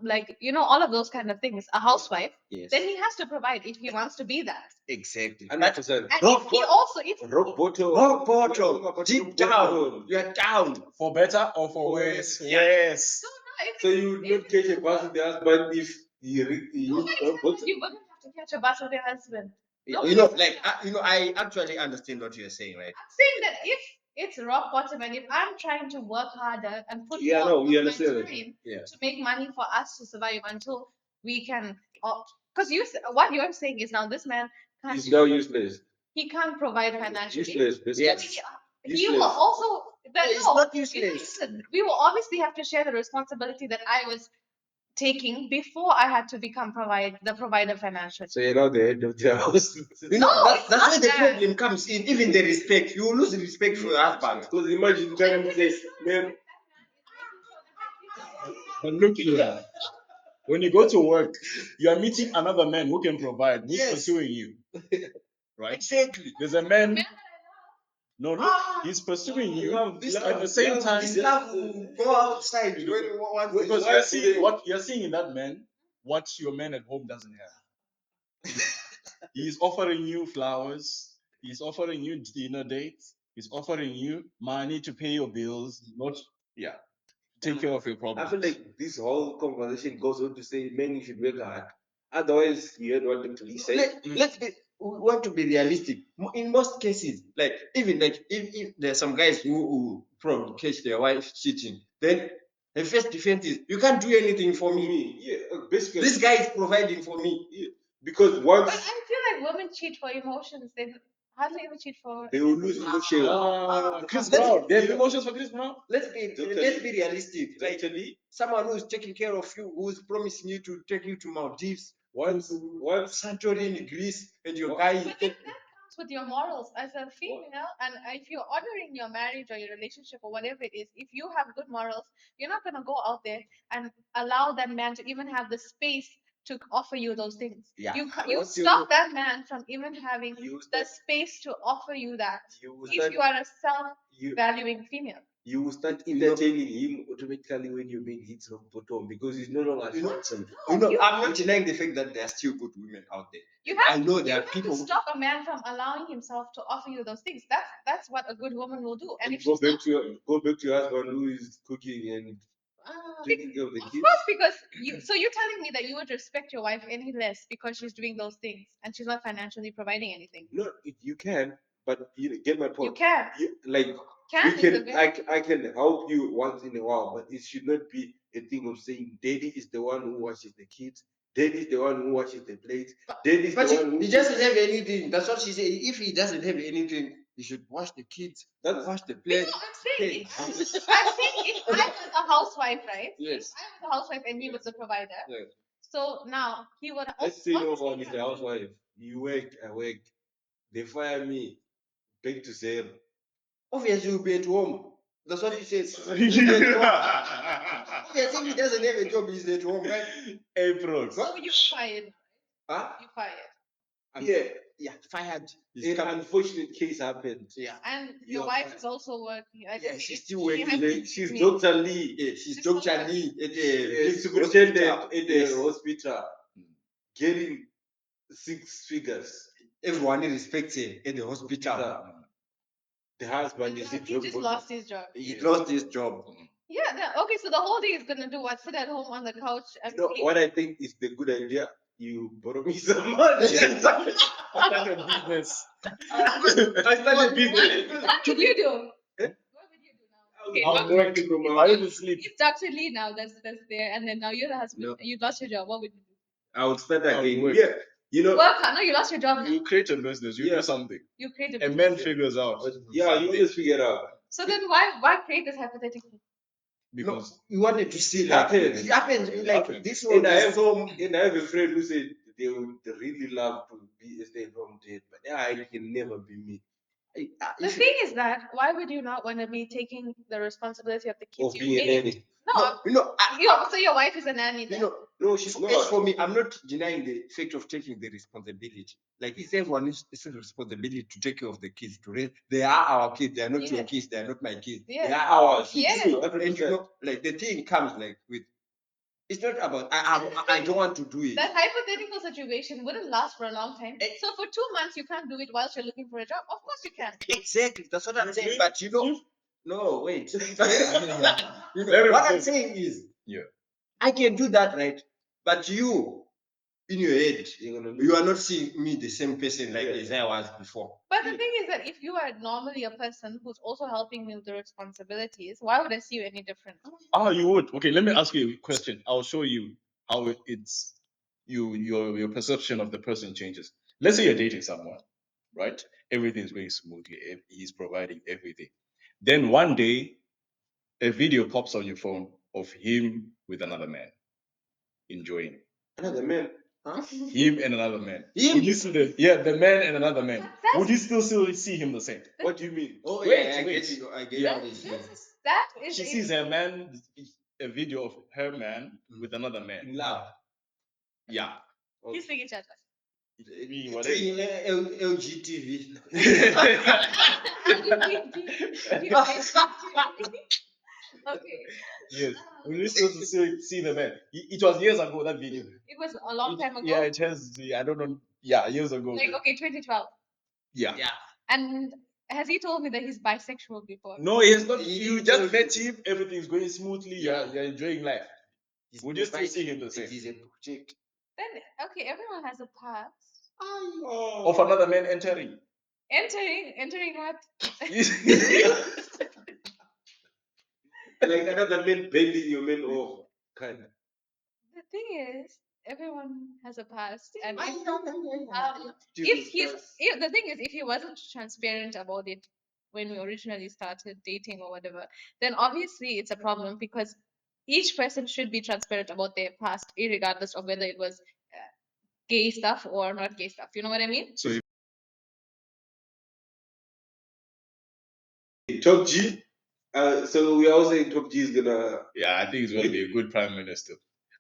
S2: like all of those kind of things, a housewife, then he has to provide if he wants to be that.
S1: Exactly.
S3: 100%.
S2: And if he also, if
S3: Rock bottom.
S1: Rock bottom, deep down, you are down.
S4: For better or for worse.
S1: Yeah.
S4: Yes.
S3: So you would not catch a bus with the husband if he used rock bottom.
S2: you wouldn't have to catch a bus with your husband.
S1: I actually understand what you're saying, right?
S2: I'm saying that if it's rock bottom and if I'm trying to work harder and put
S3: Yeah,
S2: more
S3: no,
S2: of
S3: we
S2: my
S3: understand.
S2: time
S1: Yeah.
S2: to make money for us to survive until we can, because what you're saying is now this man
S3: He's now useless.
S2: he can't provide financially.
S3: Useless, basically.
S1: Yes.
S2: He will also.
S1: It's not useless.
S2: Listen, we will obviously have to share the responsibility that I was taking before I had to become the provider financially.
S3: So you're now the head of the house.
S1: That's
S2: not
S1: where the
S2: that.
S1: problem comes in. Even the respect, you will lose respect for your husband.
S3: Because imagine trying to say, man,
S4: But look here. When you go to work, you are meeting another man who can provide, who's
S1: Yes.
S4: pursuing you. Right?
S1: Exactly.
S4: There's a man. No, look, he's pursuing you. At the same time,
S1: This love will go outside when you want
S4: because you're seeing in that man what your man at home doesn't have. He's offering you flowers. He's offering you dinner dates. He's offering you money to pay your bills. Not take care of your
S3: I
S4: problems.
S3: feel like this whole conversation goes on to say men you should work hard. Otherwise, you don't want them to be safe.
S1: We want to be realistic. In most cases, like even like if there's some guys who probably catch their wife cheating, then the first defense is you can't do anything for me.
S3: Yeah, basically.
S1: This guy is providing for me.
S3: Yeah, because
S2: But
S3: once
S2: I feel like women cheat for emotions. They hardly ever cheat for.
S3: they will lose emotion.
S4: Chris Brown. They have emotions for Chris Brown.
S1: Let's be realistic. Like
S3: Actually,
S1: someone who's taking care of you, who's promising you to take you to Maldives,
S3: once
S1: Santorini, Greece, and your guy.
S2: But that comes with your morals as a female, and if you're honoring your marriage or your relationship or whatever it is, if you have good morals, you're not gonna go out there and allow that man to even have the space to offer you those things.
S1: Yeah.
S2: You stop that man from even having
S3: You
S2: the space to offer you that.
S3: you will
S2: If
S3: start
S2: you are a
S3: you
S2: self-valuing female.
S3: you will start entertaining him automatically when your man hits rock bottom because he's no longer handsome.
S1: I'm not denying the fact that there are still good women out there. I know there are people.
S2: To stop a man from allowing himself to offer you those things. That's what a good woman will do. And if
S3: go
S2: she's
S3: back to your husband who is cooking and taking care of the
S2: of
S3: kids.
S2: course, because you're telling me that you would respect your wife any less because she's doing those things and she's not financially providing anything.
S3: No, you can, but you get my point.
S2: You can.
S3: I can help you once in a while, but it should not be a thing of saying daddy is the one who washes the kids, daddy is the one who washes the plates, daddy is the one who
S1: he doesn't have anything. That's what she said. If he doesn't have anything, he should wash the kids, wash the plates.
S2: I'm saying if I was a housewife, right?
S1: Yes.
S2: I was a housewife and he was the provider.
S1: Yes.
S2: So now he would.
S3: Let's say no one is the housewife. You worked, I worked. They fire me, back to zero.
S1: Obviously, you'll be at home. That's what he says. Obviously, if he doesn't have a job, he's at home, right?
S4: April.
S2: So you fired.
S1: Huh?
S2: You fired.
S1: Yeah, fired.
S3: An unfortunate case happened.
S1: Yeah.
S2: And your wife is also working.
S1: Yeah, she's still working.
S3: She's Dr. Lee.
S1: Yeah, she's Dr. Lee at the
S3: superintendent at the hospital, getting 6 figures.
S1: Everyone respects her at the hospital.
S3: The husband is
S2: he just lost his job.
S1: He lost his job.
S2: Yeah. Okay. So the whole day is gonna do what? Sit at home on the couch and.
S3: What I think is the good idea. You borrow me some money.
S4: I started business.
S3: I started business.
S2: What did you do? What did you do now? Okay,
S3: I'm working from my
S4: I
S3: house.
S4: need to sleep.
S2: it's Dr. Lee now that's there, and then now you're the husband.
S3: No.
S2: You lost your job. What would you do?
S3: I would start again.
S4: work.
S3: Yeah, you know.
S2: Work hard. No, you lost your job now.
S4: You create a business. You do something.
S2: You create a
S4: A
S2: business.
S4: man figures out.
S3: Yeah, you always figure it out.
S2: So then why create this hypothetically?
S4: Because
S1: you wanted to see
S3: It happens.
S1: It happens. Like
S4: happens.
S1: this one.
S3: And I have a friend who said they would really love to be a stay-at-home dad, but I can never be me.
S2: The thing is that why would you not want to be taking the responsibility of the kids
S3: Of
S2: you
S3: being a
S2: made?
S3: nanny.
S2: No, so your wife is a nanny then?
S3: No, she's
S1: As
S3: not.
S1: for me, I'm not denying the fact of taking the responsibility. Like, it's everyone's responsibility to take care of the kids. To raise, they are our kids. They are not your
S2: Yes.
S1: kids. They are not my kids.
S2: Yes.
S1: They are ours.
S2: Yes.
S1: And you know, like the thing comes like with. It's not about I don't want to do it.
S2: That hypothetical situation wouldn't last for a long time. So for 2 months you can't do it whilst you're looking for a job. Of course you can.
S1: Exactly. That's what I'm saying. But you know, no, wait. What I'm saying is, I can do that, right? But you, in your head, you are not seeing me the same person like as I was before.
S2: But the thing is that if you are normally a person who's also helping me with the responsibilities, why would I see you any different?
S4: Ah, you would. Okay, let me ask you a question. I'll show you how it's your perception of the person changes. Let's say you're dating someone, right? Everything's going smoothly. He's providing everything. Then one day, a video pops on your phone of him with another man enjoying.
S3: Another man.
S1: Huh?
S4: Him and another man.
S1: Him?
S4: Would you see the man and another man? Would you still see him the same?
S3: What do you mean?
S1: Oh,
S4: Wait,
S1: yeah, I
S4: wait.
S1: get you. I get
S4: Yeah.
S1: what he's saying.
S2: That is
S4: She sees her man, a video of her man with another man.
S3: In love.
S4: Yeah.
S2: He's speaking chat.
S1: Doing LGTV.
S2: Okay.
S4: Yes. Would you still see the man? It was years ago, that video.
S2: It was a long time ago.
S4: Yeah, it has. I don't know. Yeah, years ago.
S2: Like, okay, 2012.
S4: Yeah.
S2: And has he told me that he's bisexual before?
S4: No, he has not.
S1: He
S4: You just met him. Everything's going smoothly.
S1: Yeah.
S4: You're enjoying life. Would you still see him the same?
S1: It is a project.
S2: Then, okay, everyone has a past.
S4: Of another man entering.
S2: Entering what?
S3: Like another man bending your man over. Kind of.
S2: The thing is, everyone has a past, and
S1: I know.
S2: if the thing is, if he wasn't transparent about it when we originally started dating or whatever, then obviously it's a problem because each person should be transparent about their past, regardless of whether it was gay stuff or not gay stuff. You know what I mean?
S4: So
S3: Top G. So we are all saying Top G is gonna.
S4: yeah, I think he's going to be a good prime minister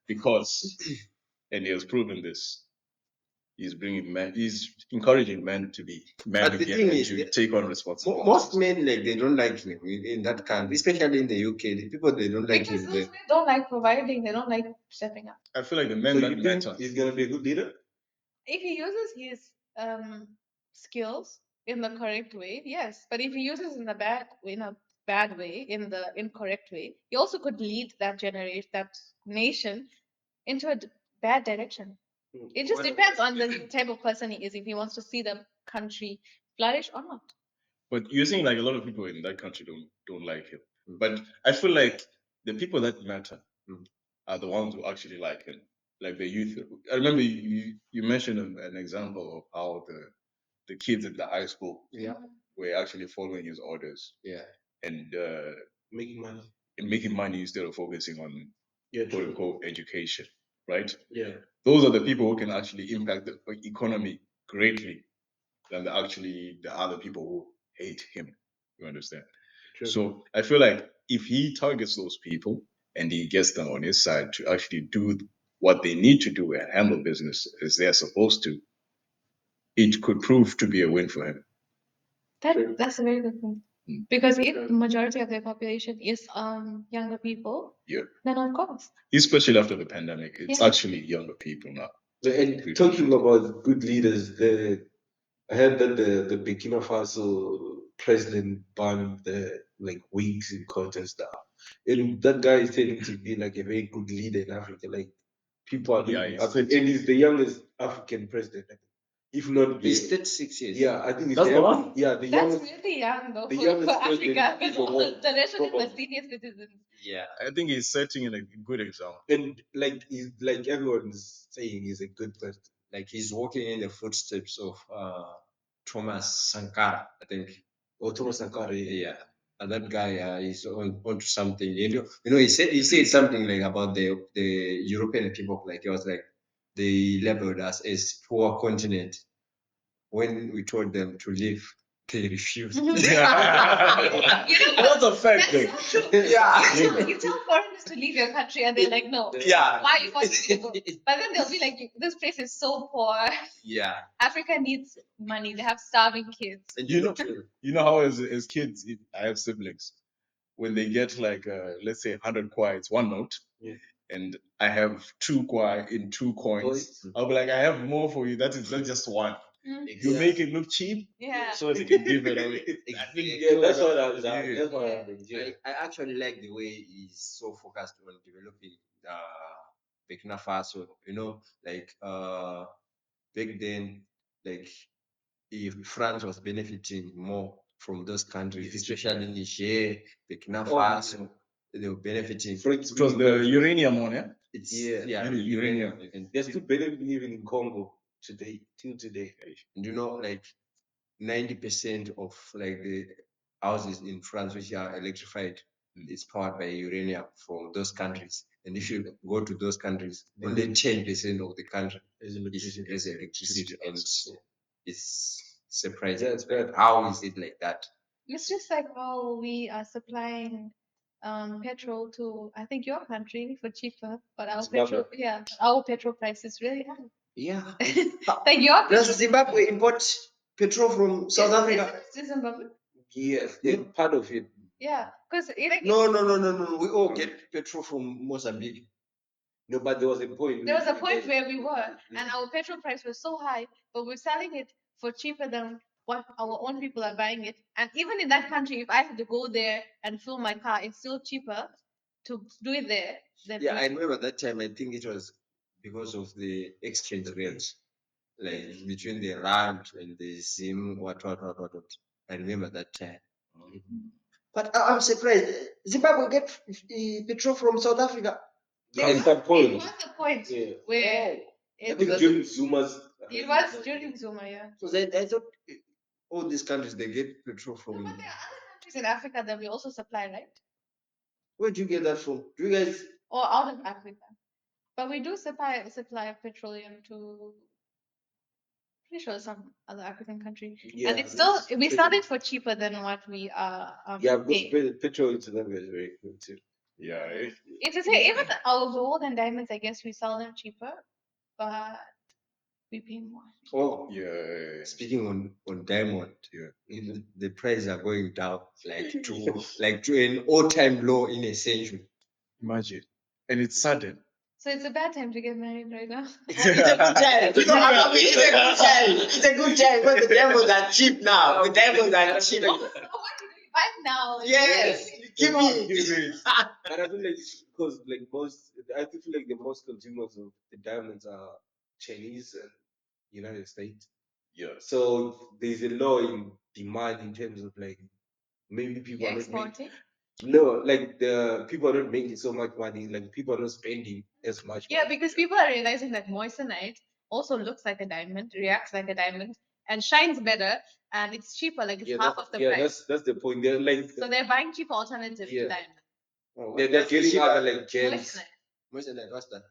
S4: because, and he has proven this. He's bringing men. He's encouraging men to be men
S1: But the
S4: again
S1: thing
S4: and
S1: is,
S4: to take on responsibility.
S1: most men, like, they don't like him in that country, especially in the UK. The people, they don't like
S2: Because
S1: him.
S2: those men don't like providing, they don't like stepping up.
S4: I feel like the men
S3: So
S4: that
S3: you think
S4: matter.
S3: he's gonna be a good leader?
S2: If he uses his skills in the correct way, yes. But if he uses in a bad way, in the incorrect way, he also could lead that generation, that nation, into a bad direction. It just depends on the type of person he is. If he wants to see the country flourish or not.
S4: But you're saying like a lot of people in that country don't like him. But I feel like the people that matter are the ones who actually like him, like the youth. I remember you mentioned an example of how the kids at the high school were actually following his orders and
S3: Making money.
S4: making money instead of focusing on quote unquote education, right?
S3: Yeah.
S4: Those are the people who can actually impact the economy greatly than the other people who hate him. You understand?
S3: True.
S4: So I feel like if he targets those people and he gets them on his side to actually do what they need to do and handle business as they're supposed to, it could prove to be a win for him.
S2: That's a very good point. Because if the majority of their population is younger people, then of course.
S4: Especially after the pandemic, it's actually younger people now.
S3: And talking about good leaders, I heard that the Burkina Faso president banned the wigs in court and stuff. And that guy is telling to be like a very good leader in Africa. Like people are looking up to, and he's the youngest African president. If not,
S1: He's 36 years.
S3: Yeah, I think it's
S4: That's the one.
S3: Yeah, the
S2: That's
S3: youngest.
S2: really young though
S3: the
S2: for
S3: youngest
S2: Africa.
S3: president
S2: Because
S3: in the world,
S2: the rest of them
S3: probably.
S2: were senior citizens.
S1: Yeah.
S4: I think he's setting in a good example.
S3: And he's like everyone's saying, he's a good person.
S1: Like, he's walking in the footsteps of Thomas Sankara, I think.
S3: Or Thomas Sankara.
S1: Yeah. And that guy is onto something. You know, he said something like about the European people. Like, he was like, they labeled us as poor continent when we told them to leave they refuse.
S2: You know,
S4: What's a fact
S2: that's
S4: though?
S2: so true.
S1: Yeah.
S2: You tell foreigners to leave your country and they're like, no.
S1: Yeah.
S2: Why are you forcing me to go? But then they'll be like, this place is so poor.
S1: Yeah.
S2: Africa needs money. They have starving kids.
S1: And
S4: You know how as kids, if I have siblings, when they get like let's say 100 kwai, it's one note.
S3: Yeah.
S4: And I have 2 kwai in 2 coins. I'll be like, I have more for you. That's just one. You make it look cheap,
S2: Yeah.
S4: so they can give it away.
S3: Yeah, that's what I was.
S4: Yeah.
S3: That's what I mean. Yeah.
S1: I actually like the way he's so focused on developing Burkina Faso. You know, like back then, like if France was benefiting more from those countries, especially Niger, Burkina Faso, they were benefiting.
S4: It was the uranium one, yeah?
S1: It's
S4: Uranium.
S1: And
S3: They're still benefiting even in Congo today, till today.
S1: you know, like 90% of like the houses in France which are electrified is powered by uranium from those countries. And if you go to those countries, only 10% of the country is electricity. And it's surprising.
S3: Yeah, it's bad.
S1: How is it like that?
S2: It's just like how we are supplying petrol to, I think, your country for cheaper, but our
S3: Zimbabwe.
S2: our petrol price is really high.
S1: Yeah.
S2: Like your
S1: Does
S2: petrol,
S1: Zimbabwe import petrol from South Africa?
S2: is Zimbabwe?
S3: Yes, it's part of it.
S2: Yeah, because like
S1: No. We all get petrol from Mozambique.
S3: No, but there was a point.
S2: there was a point where we were, and our petrol price was so high, but we're selling it for cheaper than what our own people are buying it. And even in that country, if I had to go there and fill my car, it's still cheaper to do it there than
S1: Yeah, I remember that time. I think it was because of the exchange rates, like between the rand and the zim. What. I remember that time. But I'm surprised. Zimbabwe get petrol from South Africa.
S3: At some point.
S2: It was a point
S3: Yeah.
S2: where
S3: I think during Zuma's.
S2: it was during Zuma, yeah.
S1: So I thought all these countries they get petrol
S2: But
S1: from.
S2: there are other countries in Africa that we also supply, right?
S1: Where do you get that from? Do you guys?
S2: Or out of Africa. But we do supply petroleum to pretty sure some other African country.
S3: Yeah,
S2: and it's still we sell it for cheaper than what we are
S3: Yeah,
S2: paying.
S3: because petrol into them is very good too.
S4: Yeah.
S2: It's the same, even our gold and diamonds, I guess we sell them cheaper, but we pay more.
S1: Oh,
S4: Yeah.
S1: speaking on diamond, the prices are going down like to an all-time low in a century.
S4: Imagine. And it's sudden.
S2: So it's a bad time to get married right now.
S1: It's a good time. You know, I mean, it's a good time. It's a good time because the diamonds are cheap now. The diamonds are cheap.
S2: So what do you buy now?
S1: Yes, give me.
S3: But I feel like because like I feel like the most consumers of the diamonds are Chinese and United States.
S4: Yeah.
S3: So there's a low in demand in terms of like maybe people are not making,
S2: Exporting?
S3: no, like the people are not making so much money, like people are not spending as much
S2: Yeah,
S3: money.
S2: because people are realizing that moissanite also looks like a diamond, reacts like a diamond, and shines better, and it's cheaper, like it's half of the price.
S3: That's the point. They're like
S2: So they're buying cheaper alternatives to
S3: Yeah.
S2: diamond.
S1: Oh,
S3: they're getting other like gems.
S2: Moissanite.
S1: what's that?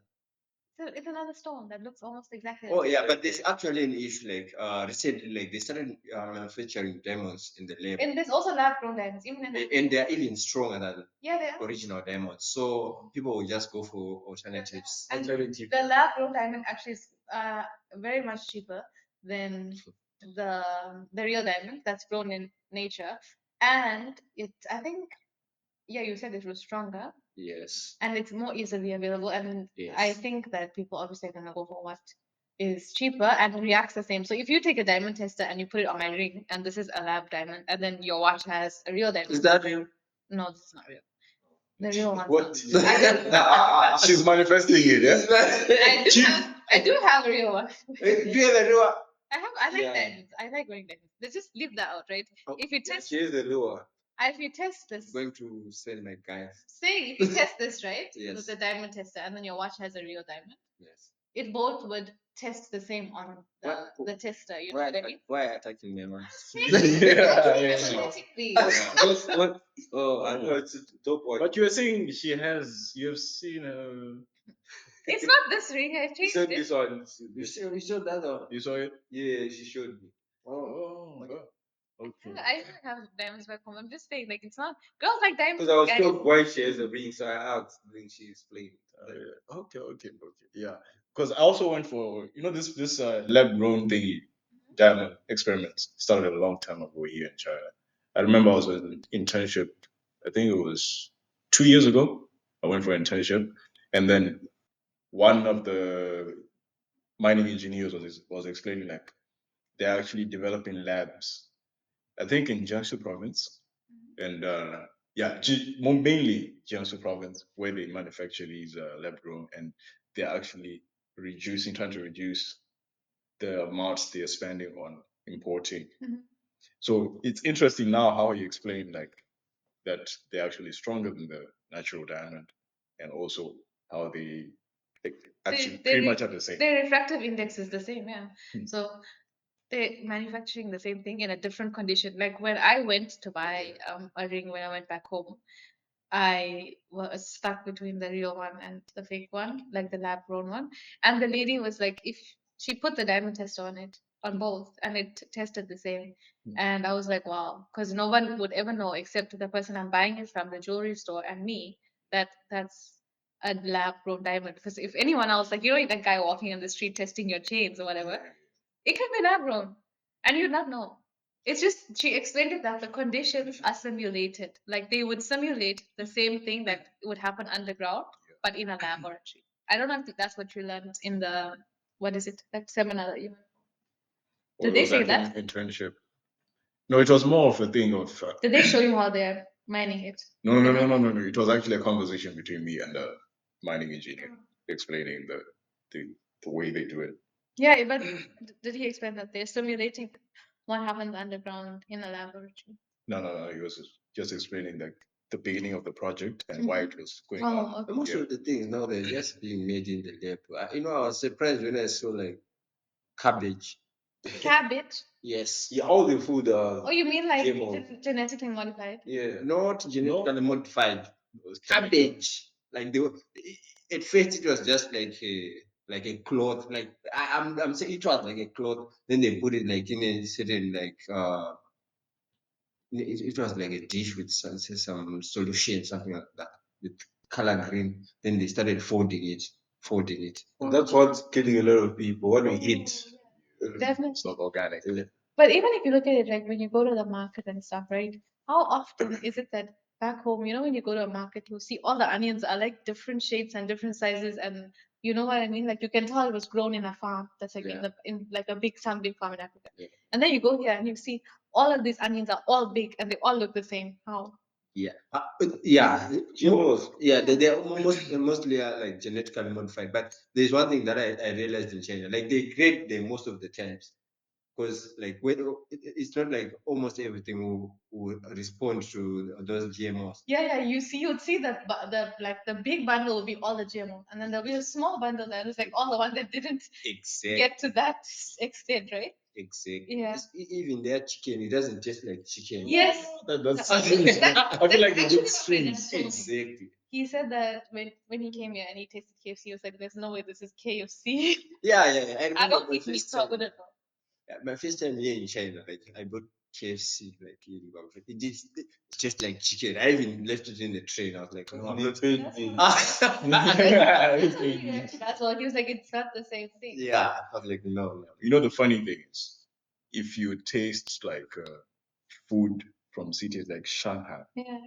S2: So it's another stone that looks almost exactly
S1: Oh
S2: the same.
S1: yeah, but there's actually an issue. Like recently, like they started manufacturing diamonds in the lab,
S2: And there's also lab grown diamonds, even in
S1: and they're even stronger than
S2: yeah, they are.
S1: original diamonds. So people will just go for alternatives.
S2: And the lab grown diamond actually is very much cheaper than the real diamond that's grown in nature. And I think, yeah, you said it was stronger
S1: Yes.
S2: and it's more easily available. And
S1: Yes.
S2: I think that people obviously are gonna go for what is cheaper and reacts the same. So if you take a diamond tester and you put it on my ring, and this is a lab diamond, and then your watch has a real diamond.
S1: Is that real?
S2: No, this is not real. The real one.
S4: What?
S2: I
S4: She's manifesting it, yeah?
S2: I do have a real one.
S1: Do you have a real?
S2: I like
S3: Yeah.
S2: diamonds. I like wearing diamonds. Let's just leave that out, right?
S1: Oh,
S2: If you test
S3: Here's the lower.
S2: if you test this,
S1: I'm going to sell my guys.
S2: say if you test this, right?
S1: Yes.
S2: With the diamond tester, and then your watch has a real diamond,
S1: Yes.
S2: it both would test the same on the tester. You know what I mean?
S1: Why attacking me, man?
S2: Hypothetically.
S3: What? Oh, I know it's a dope one.
S4: But you were saying you've seen
S2: It's not this ring. I
S3: You
S2: changed
S3: said
S2: it.
S3: this one.
S1: You showed that one.
S4: you saw it?
S3: Yeah, she showed me.
S4: Oh, Okay.
S2: I don't have diamonds back home. I'm just saying, like, it's not girls like diamonds.
S3: Because I was
S2: guys.
S3: told why she has a ring, so I asked. Then she explained.
S4: Yeah. Okay. Yeah. Because I also went for this lab grown thingy, diamond experiments started a long time ago here in China. I remember I was in an internship. I think it was 2 years ago. I went for an internship, and then one of the mining engineers was explaining like they're actually developing labs. I think in Jiangsu province, and yeah, mainly Jiangsu province where they manufacture these lab grown, and they're actually trying to reduce the amounts they're spending on importing. So it's interesting now how you explain like that they're actually stronger than the natural diamond, and also how they actually pretty much are the same.
S2: Their refractive index is the same, yeah. So they're manufacturing the same thing in a different condition. Like when I went to buy a ring when I went back home, I was stuck between the real one and the fake one, like the lab grown one. And the lady was like, if she put the diamond test on it, on both, and it tested the same. And I was like, wow, because no one would ever know except the person I'm buying it from, the jewelry store, and me, that that's a lab grown diamond. Because if anyone else, like, you know, that guy walking on the street testing your chains or whatever, it can be lab grown, and you'd not know. It's just she explained it that the conditions are simulated. Like they would simulate the same thing that would happen underground, but in a laboratory. I don't know if that's what you learned in the what is it, that seminar that you went for. Did
S4: Or
S2: they
S4: was
S2: say
S4: that
S2: that?
S4: an internship? No, it was more of a thing of.
S2: Did they show you how they're mining it?
S4: No. It was actually a conversation between me and the mining engineer, explaining the the way they do it.
S2: Yeah, but did he explain that they're simulating what happens underground in a laboratory?
S4: No. He was just explaining like the beginning of the project and why it was going on.
S2: Oh,
S1: And most
S4: Yeah.
S1: of the things now they're just being made in the lab. I was surprised when I saw like cabbage.
S2: cabbage.
S1: Yes.
S3: Yeah, all the food.
S2: Oh, you mean like
S3: GMO.
S2: genetically modified?
S3: Yeah.
S1: Not genetically modified. It was cabbage. Like they were, at first it was just like a cloth. Like I'm saying it was like a cloth. Then they put it like in a certain like it was like a dish with some solution, something like that, with color green. Then they started folding it.
S3: And that's what's killing a lot of people. What we eat.
S2: Definitely.
S4: It's not organic.
S2: But even if you look at it, like when you go to the market and stuff, right? How often is it that back home, you know, when you go to a market, you see all the onions are like different shapes and different sizes, and you know what I mean? Like you can tell it was grown in a farm that's like in like a some big farm in Africa.
S1: Yeah.
S2: And then you go here and you see all of these onions are all big and they all look the same. How?
S1: Yeah, yeah,
S3: GMOs.
S1: yeah. They're mostly like genetically modified. But there's one thing that I realized in China, like they grade them most of the times, because like it's not like almost everything will respond to those GMOs.
S2: Yeah. You'd see that the like the big bundle will be all the GMO, and then there'll be a small bundle that is like all the ones that didn't
S1: Exactly.
S2: get to that extent, right?
S1: Exactly.
S2: Yeah.
S1: Even their chicken, it doesn't taste like chicken.
S2: Yes.
S4: That's
S2: I feel like
S4: they
S2: actually
S4: did
S2: what
S4: streams.
S2: Brandon told me.
S1: Exactly.
S2: He said that when he came here and he tasted KFC, he was like, "There's no way this is KFC."
S1: Yeah. I
S2: I
S1: remember
S2: don't
S1: my
S2: think he
S1: first
S2: thought
S1: time.
S2: wouldn't know.
S1: Yeah, my first time here in China, like I bought KFC, like in Bangkok. It's just like chicken. I even left it in the train. I was like, no, I'm
S3: They
S1: not.
S3: paid me.
S2: That's all. He was like, "It's not the same thing."
S1: Yeah, I was like, no.
S4: You know the funny thing is, if you taste like food from cities like Shanghai,
S2: Yeah.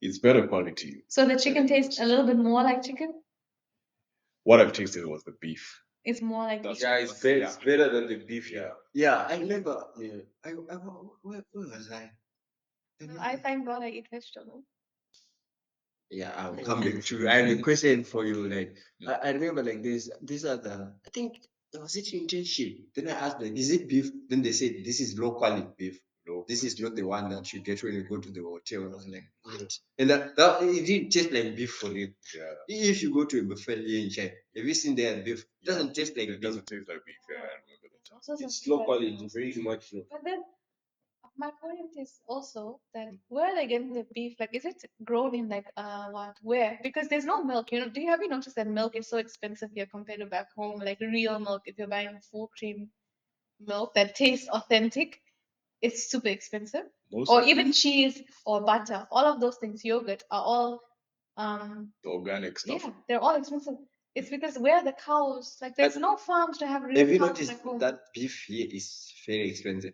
S4: it's better quality.
S2: So the chicken tastes a little bit more like chicken.
S4: What I've tasted was the beef.
S2: It's more like beef.
S3: Yeah, it's better. It's better than the beef.
S4: Yeah.
S1: Yeah, I remember. Yeah, where was I?
S2: I thank God I eat vegetable.
S1: Yeah, I'll come back to. I have a question for you. Like, I remember like this. These are the. I think was it internship. Then I asked like, is it beef? Then they said this is low quality beef. No, this is not the one that you get when you go to the hotel. I was like, what? And that it didn't taste like beef for real.
S4: Yeah.
S1: If you go to a buffet here in China, have you seen their beef? It doesn't taste like
S4: It
S1: beef.
S4: doesn't taste like beef. Yeah, I remember that.
S2: Also
S3: It's
S2: something
S3: low
S2: that-
S3: quality, very much low.
S2: But then my point is also that where are they getting the beef? Like, is it grown in like what? Where? Because there's no milk. You know, have you noticed that milk is so expensive here compared to back home? Like real milk, if you're buying full cream milk that tastes authentic, it's super expensive.
S4: Most
S2: Or
S4: of
S2: even cheese or butter, all of those things, yogurt, are all
S4: the organic stuff.
S2: yeah, they're all expensive. It's because where are the cows? Like there's no farms to have real
S1: Have you
S2: cows
S1: noticed
S2: like home.
S1: that beef here is very expensive?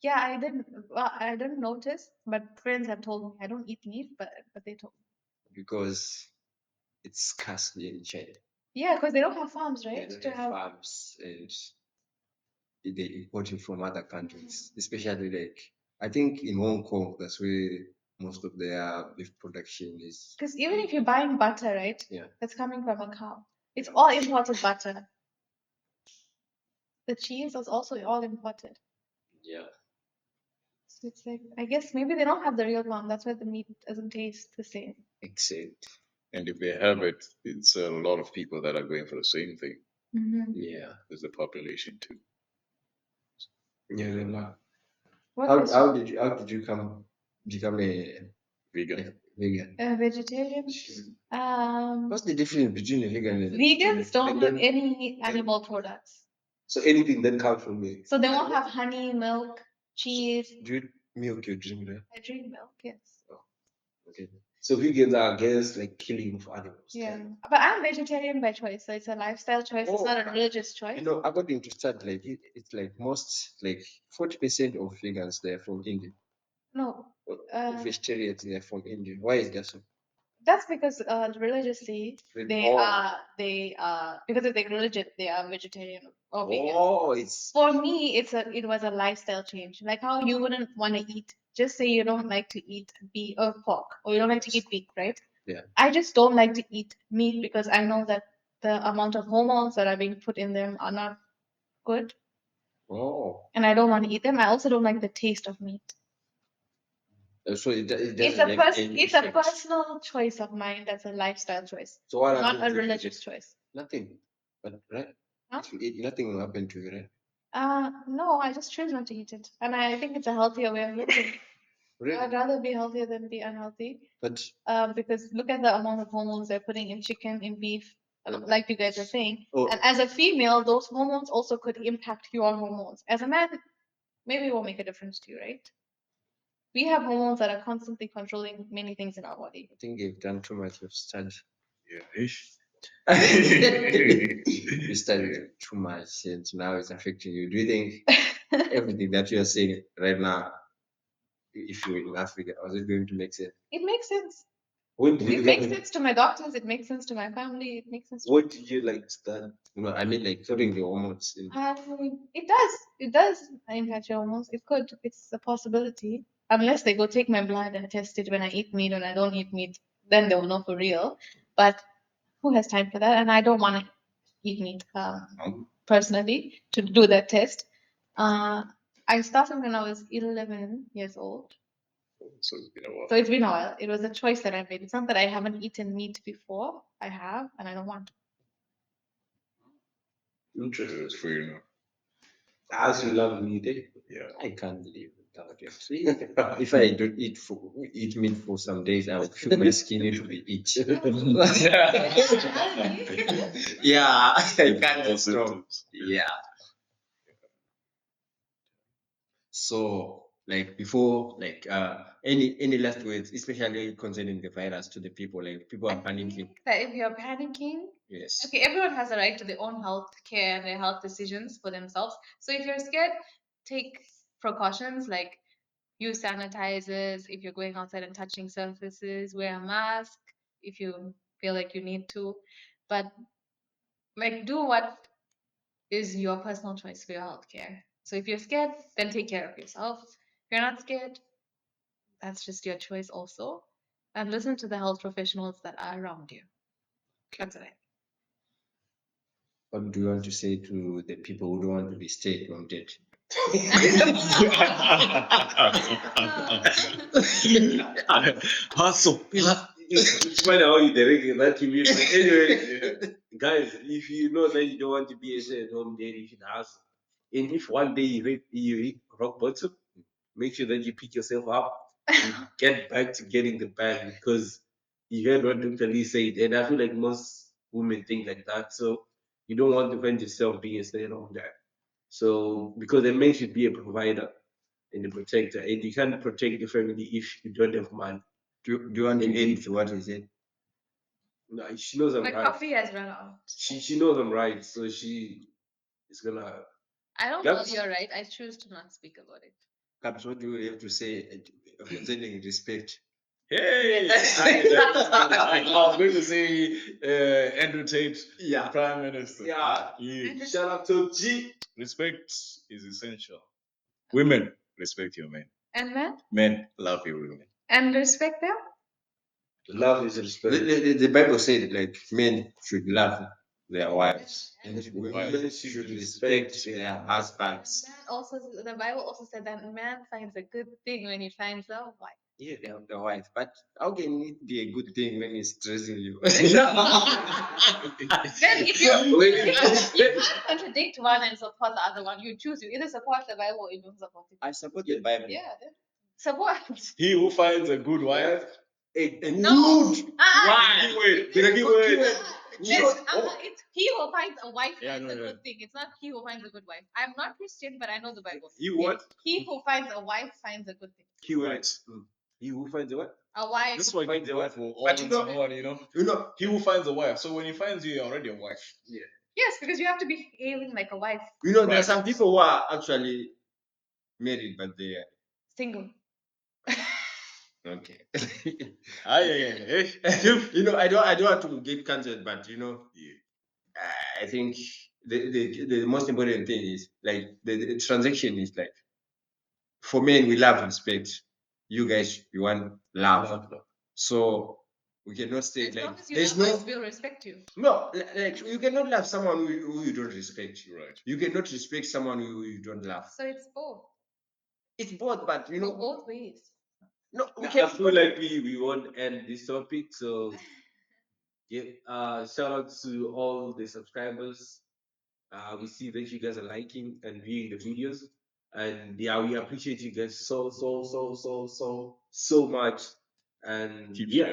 S2: Yeah, I didn't. Well, I didn't notice, but friends have told me. I don't eat meat, but they told me.
S1: Because it's scarce here in China.
S2: Yeah, because they don't have farms,
S1: They
S2: right?
S1: don't
S2: To
S1: have
S2: have.
S1: farms and they import it from other countries, especially like I think in Hong Kong, that's where most of their beef production is.
S2: Because even if you're buying butter, right?
S1: Yeah.
S2: That's coming from a cow. It's all imported butter. The cheese is also all imported.
S1: Yeah.
S2: So it's like, I guess maybe they don't have the real one. That's why the meat doesn't taste the same.
S1: Except.
S4: And if they have it, it's a lot of people that are going for the same thing.
S2: Mm-hmm.
S1: Yeah.
S4: There's the population too.
S1: Yeah. They're not.
S2: What
S1: How,
S2: is
S1: how did you become a
S4: Vegan.
S1: vegan?
S2: a vegetarian?
S1: What's the difference between a vegan and
S2: Vegans don't
S3: They
S2: have
S3: don't-
S2: any animal products.
S3: So anything that comes from me.
S2: So they won't have honey, milk, cheese.
S1: do you milk you drink that?
S2: I drink milk, yes.
S1: Okay.
S3: So vegans are against like killing of animals.
S2: Yeah. But I'm vegetarian by choice, so it's a lifestyle choice. It's not a religious choice.
S1: You know, according to study, like it's like most like 40% of vegans they're from India.
S2: No,
S1: Vegetarians they're from India. Why is that so?
S2: that's because religiously
S1: Oh.
S2: because of their religion they are vegetarian or vegan.
S1: Oh, it's
S2: For me, it was a lifestyle change. Like how you wouldn't want to eat. Just say you don't like to eat beef or pork, or you don't like to eat beef, right?
S1: Yeah.
S2: I just don't like to eat meat because I know that the amount of hormones that are being put in them are not good,
S1: oh.
S2: and I don't want to eat them. I also don't like the taste of meat.
S1: So it
S2: It's
S1: doesn't
S2: a
S1: have any
S2: it's a
S1: effect.
S2: personal choice of mine. That's a lifestyle choice,
S3: So what
S2: not
S3: happens
S2: a
S3: if
S2: religious choice.
S1: Nothing. But right?
S2: Huh?
S1: If you eat, nothing will happen to you, right?
S2: No, I just choose not to eat it, and I think it's a healthier way of living.
S1: Really?
S2: I'd rather be healthier than be unhealthy.
S1: But
S2: Because look at the amount of hormones they're putting in chicken, in beef, like you guys are saying.
S1: Oh.
S2: And as a female, those hormones also could impact your hormones. As a man, maybe it won't make a difference to you, right? We have hormones that are constantly controlling many things in our body.
S1: I think you've done too much of study.
S4: Yeah, ish.
S1: You studied too much and now it's affecting you. Do you think everything that you're saying right now, if you were in Africa, was it going to make sense?
S2: It makes sense.
S3: when did
S2: It
S3: you
S2: makes sense to my doctors. It makes sense to my family. It makes sense.
S3: what did you like start?
S1: No, I mean like putting the hormones in.
S2: It does. It does impact your hormones. It could. It's a possibility. Unless they go take my blood and test it when I eat meat, when I don't eat meat, then they'll know for real. But who has time for that? And I don't want to eat meat personally to do that test. I started when I was 11 years old.
S4: So it's been a while.
S2: So it's been a while. It was a choice that I made. It's not that I haven't eaten meat before. I have, and I don't want to.
S3: Interesting.
S4: It's fair enough.
S3: As you love meat, eh?
S4: Yeah.
S1: I can't live without it. If I don't eat meat for some days, I will feel my skin to be itchy. Yeah, I can't
S4: All
S1: stop.
S4: symptoms.
S1: Yeah. So, like before, like any last words, especially concerning the virus to the people, like people are panicking.
S2: think that if you're panicking,
S1: Yes.
S2: okay, everyone has a right to their own health care and their health decisions for themselves. So if you're scared, take precautions like use sanitizers. If you're going outside and touching surfaces, wear a mask if you feel like you need to. But like do what is your personal choice for your health care. So if you're scared, then take care of yourself. If you're not scared, that's just your choice also. And listen to the health professionals that are around you. That's it.
S1: What do you want to say to the people who don't want to be stayed home dead?
S4: Hustle.
S3: It's funny how you direct that to me. But anyway, guys, if you know that you don't want to be a stay-at-home dad, you should hustle. And if one day you hit rock bottom, make sure that you pick yourself up and get back to getting the bag because you heard what Dr. Lee said, and I feel like most women think like that. So you don't want to find yourself being a stay-at-home dad. So because a man should be a provider, and a protector, and you can't protect your family if you don't have money.
S1: Do you want to
S3: Indeed.
S1: end what he said?
S3: No, she knows I'm
S2: My
S3: right.
S2: coffee has run out.
S3: She knows I'm right, so she is gonna.
S2: I don't know
S3: That's-
S2: you're right. I choose to not speak about it.
S1: Caps, what do you have to say concerning respect?
S4: Hey, I was going to say Andrew Tate,
S1: Yeah.
S4: Prime Minister.
S3: Yeah.
S4: Yeah.
S3: Shout out to G.
S4: Respect is essential. Women, respect your men.
S2: And men?
S4: Men, love your women.
S2: And respect them?
S3: Love is respect.
S1: The Bible said like men should love their wives and women
S3: Wives.
S1: should respect their husbands.
S2: And man also, the Bible also said that man finds a good thing when he finds a wife.
S1: Yeah, the wife. But how can it be a good thing when he's stressing you?
S2: Then if you can't contradict one and support the other one, you choose. You either support the Bible or you don't support it.
S1: I support the Bible.
S2: Yeah, then support.
S4: He who finds a good wife.
S2: No.
S1: Good.
S2: Ah,
S4: Keyword.
S1: The keyword.
S2: it's he who finds a wife
S4: Yeah,
S2: finds
S4: no,
S2: a
S4: no.
S2: good thing. It's not he who finds a good wife. I'm not Christian, but I know the Bible.
S4: He what?
S2: He who finds a wife finds a good thing.
S3: Keyword.
S4: Right.
S3: He who finds a what?
S2: A wife.
S4: This is why
S3: Finds a wife.
S4: for all
S1: But you know-
S4: one, you know.
S1: You know,
S4: He who finds a wife. So when he finds you, you're already a wife.
S2: Yes, because you have to be behaving like a wife.
S1: there are
S4: Right.
S1: some people who are actually married, but they are
S2: Single.
S1: okay.
S4: Yeah.
S1: I don't want to get cancelled, but I think the most important thing is like the transaction is like for men we love respect. You guys you want love. So we cannot say
S2: As
S1: like
S2: long as you
S1: there's
S2: love us,
S1: no
S2: we'll respect you.
S1: like you cannot love someone who you don't respect.
S4: Right.
S1: You cannot respect someone who you don't love.
S2: So it's both.
S1: It's both, but
S2: Go both ways.
S1: no, we
S3: I
S1: can
S3: feel like we won't end this topic, so shout out to all the subscribers. We see that you guys are liking and viewing the videos, and we appreciate you guys so much. And
S4: Keep
S3: yeah,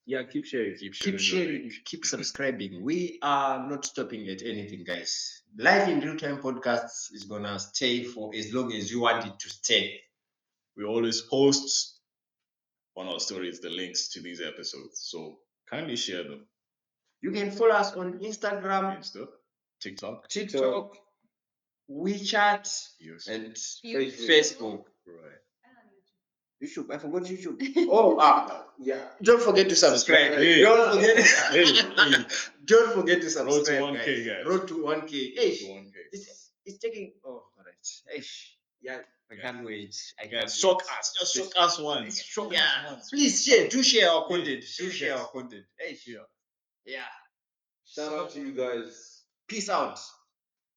S4: sharing.
S3: keep sharing.
S1: keep sharing, keep subscribing. We are not stopping at anything, guys. Life in Real Time Podcasts is gonna stay for as long as you want it to stay.
S4: We always post on our stories the links to these episodes. So kindly share them.
S1: You can follow us on Instagram,
S4: Insta, TikTok.
S1: TikTok, WeChat,
S4: Yes.
S1: and
S2: YouTube.
S1: Facebook.
S4: Right.
S1: YouTube. I forgot YouTube. Oh,
S3: Yeah.
S1: don't forget to subscribe.
S4: Hey.
S1: Don't forget.
S4: Hey.
S1: Don't forget to
S4: Road to
S1: subscribe,
S4: 1K, guys.
S1: Road to 1K.
S4: Road
S1: Hey,
S4: to 1K.
S1: it's taking. Oh, alright. Yeah, I can't wait. I can't
S4: Guys, shock
S1: wait.
S4: us. Just shock us once. Shock us
S1: Yeah,
S4: once.
S1: please share. Do share our
S4: Yeah,
S1: content. Do
S4: do
S1: share
S4: guys.
S1: our content. Hey,
S4: Yeah.
S1: yeah.
S3: Shout out to you guys.
S1: Peace out.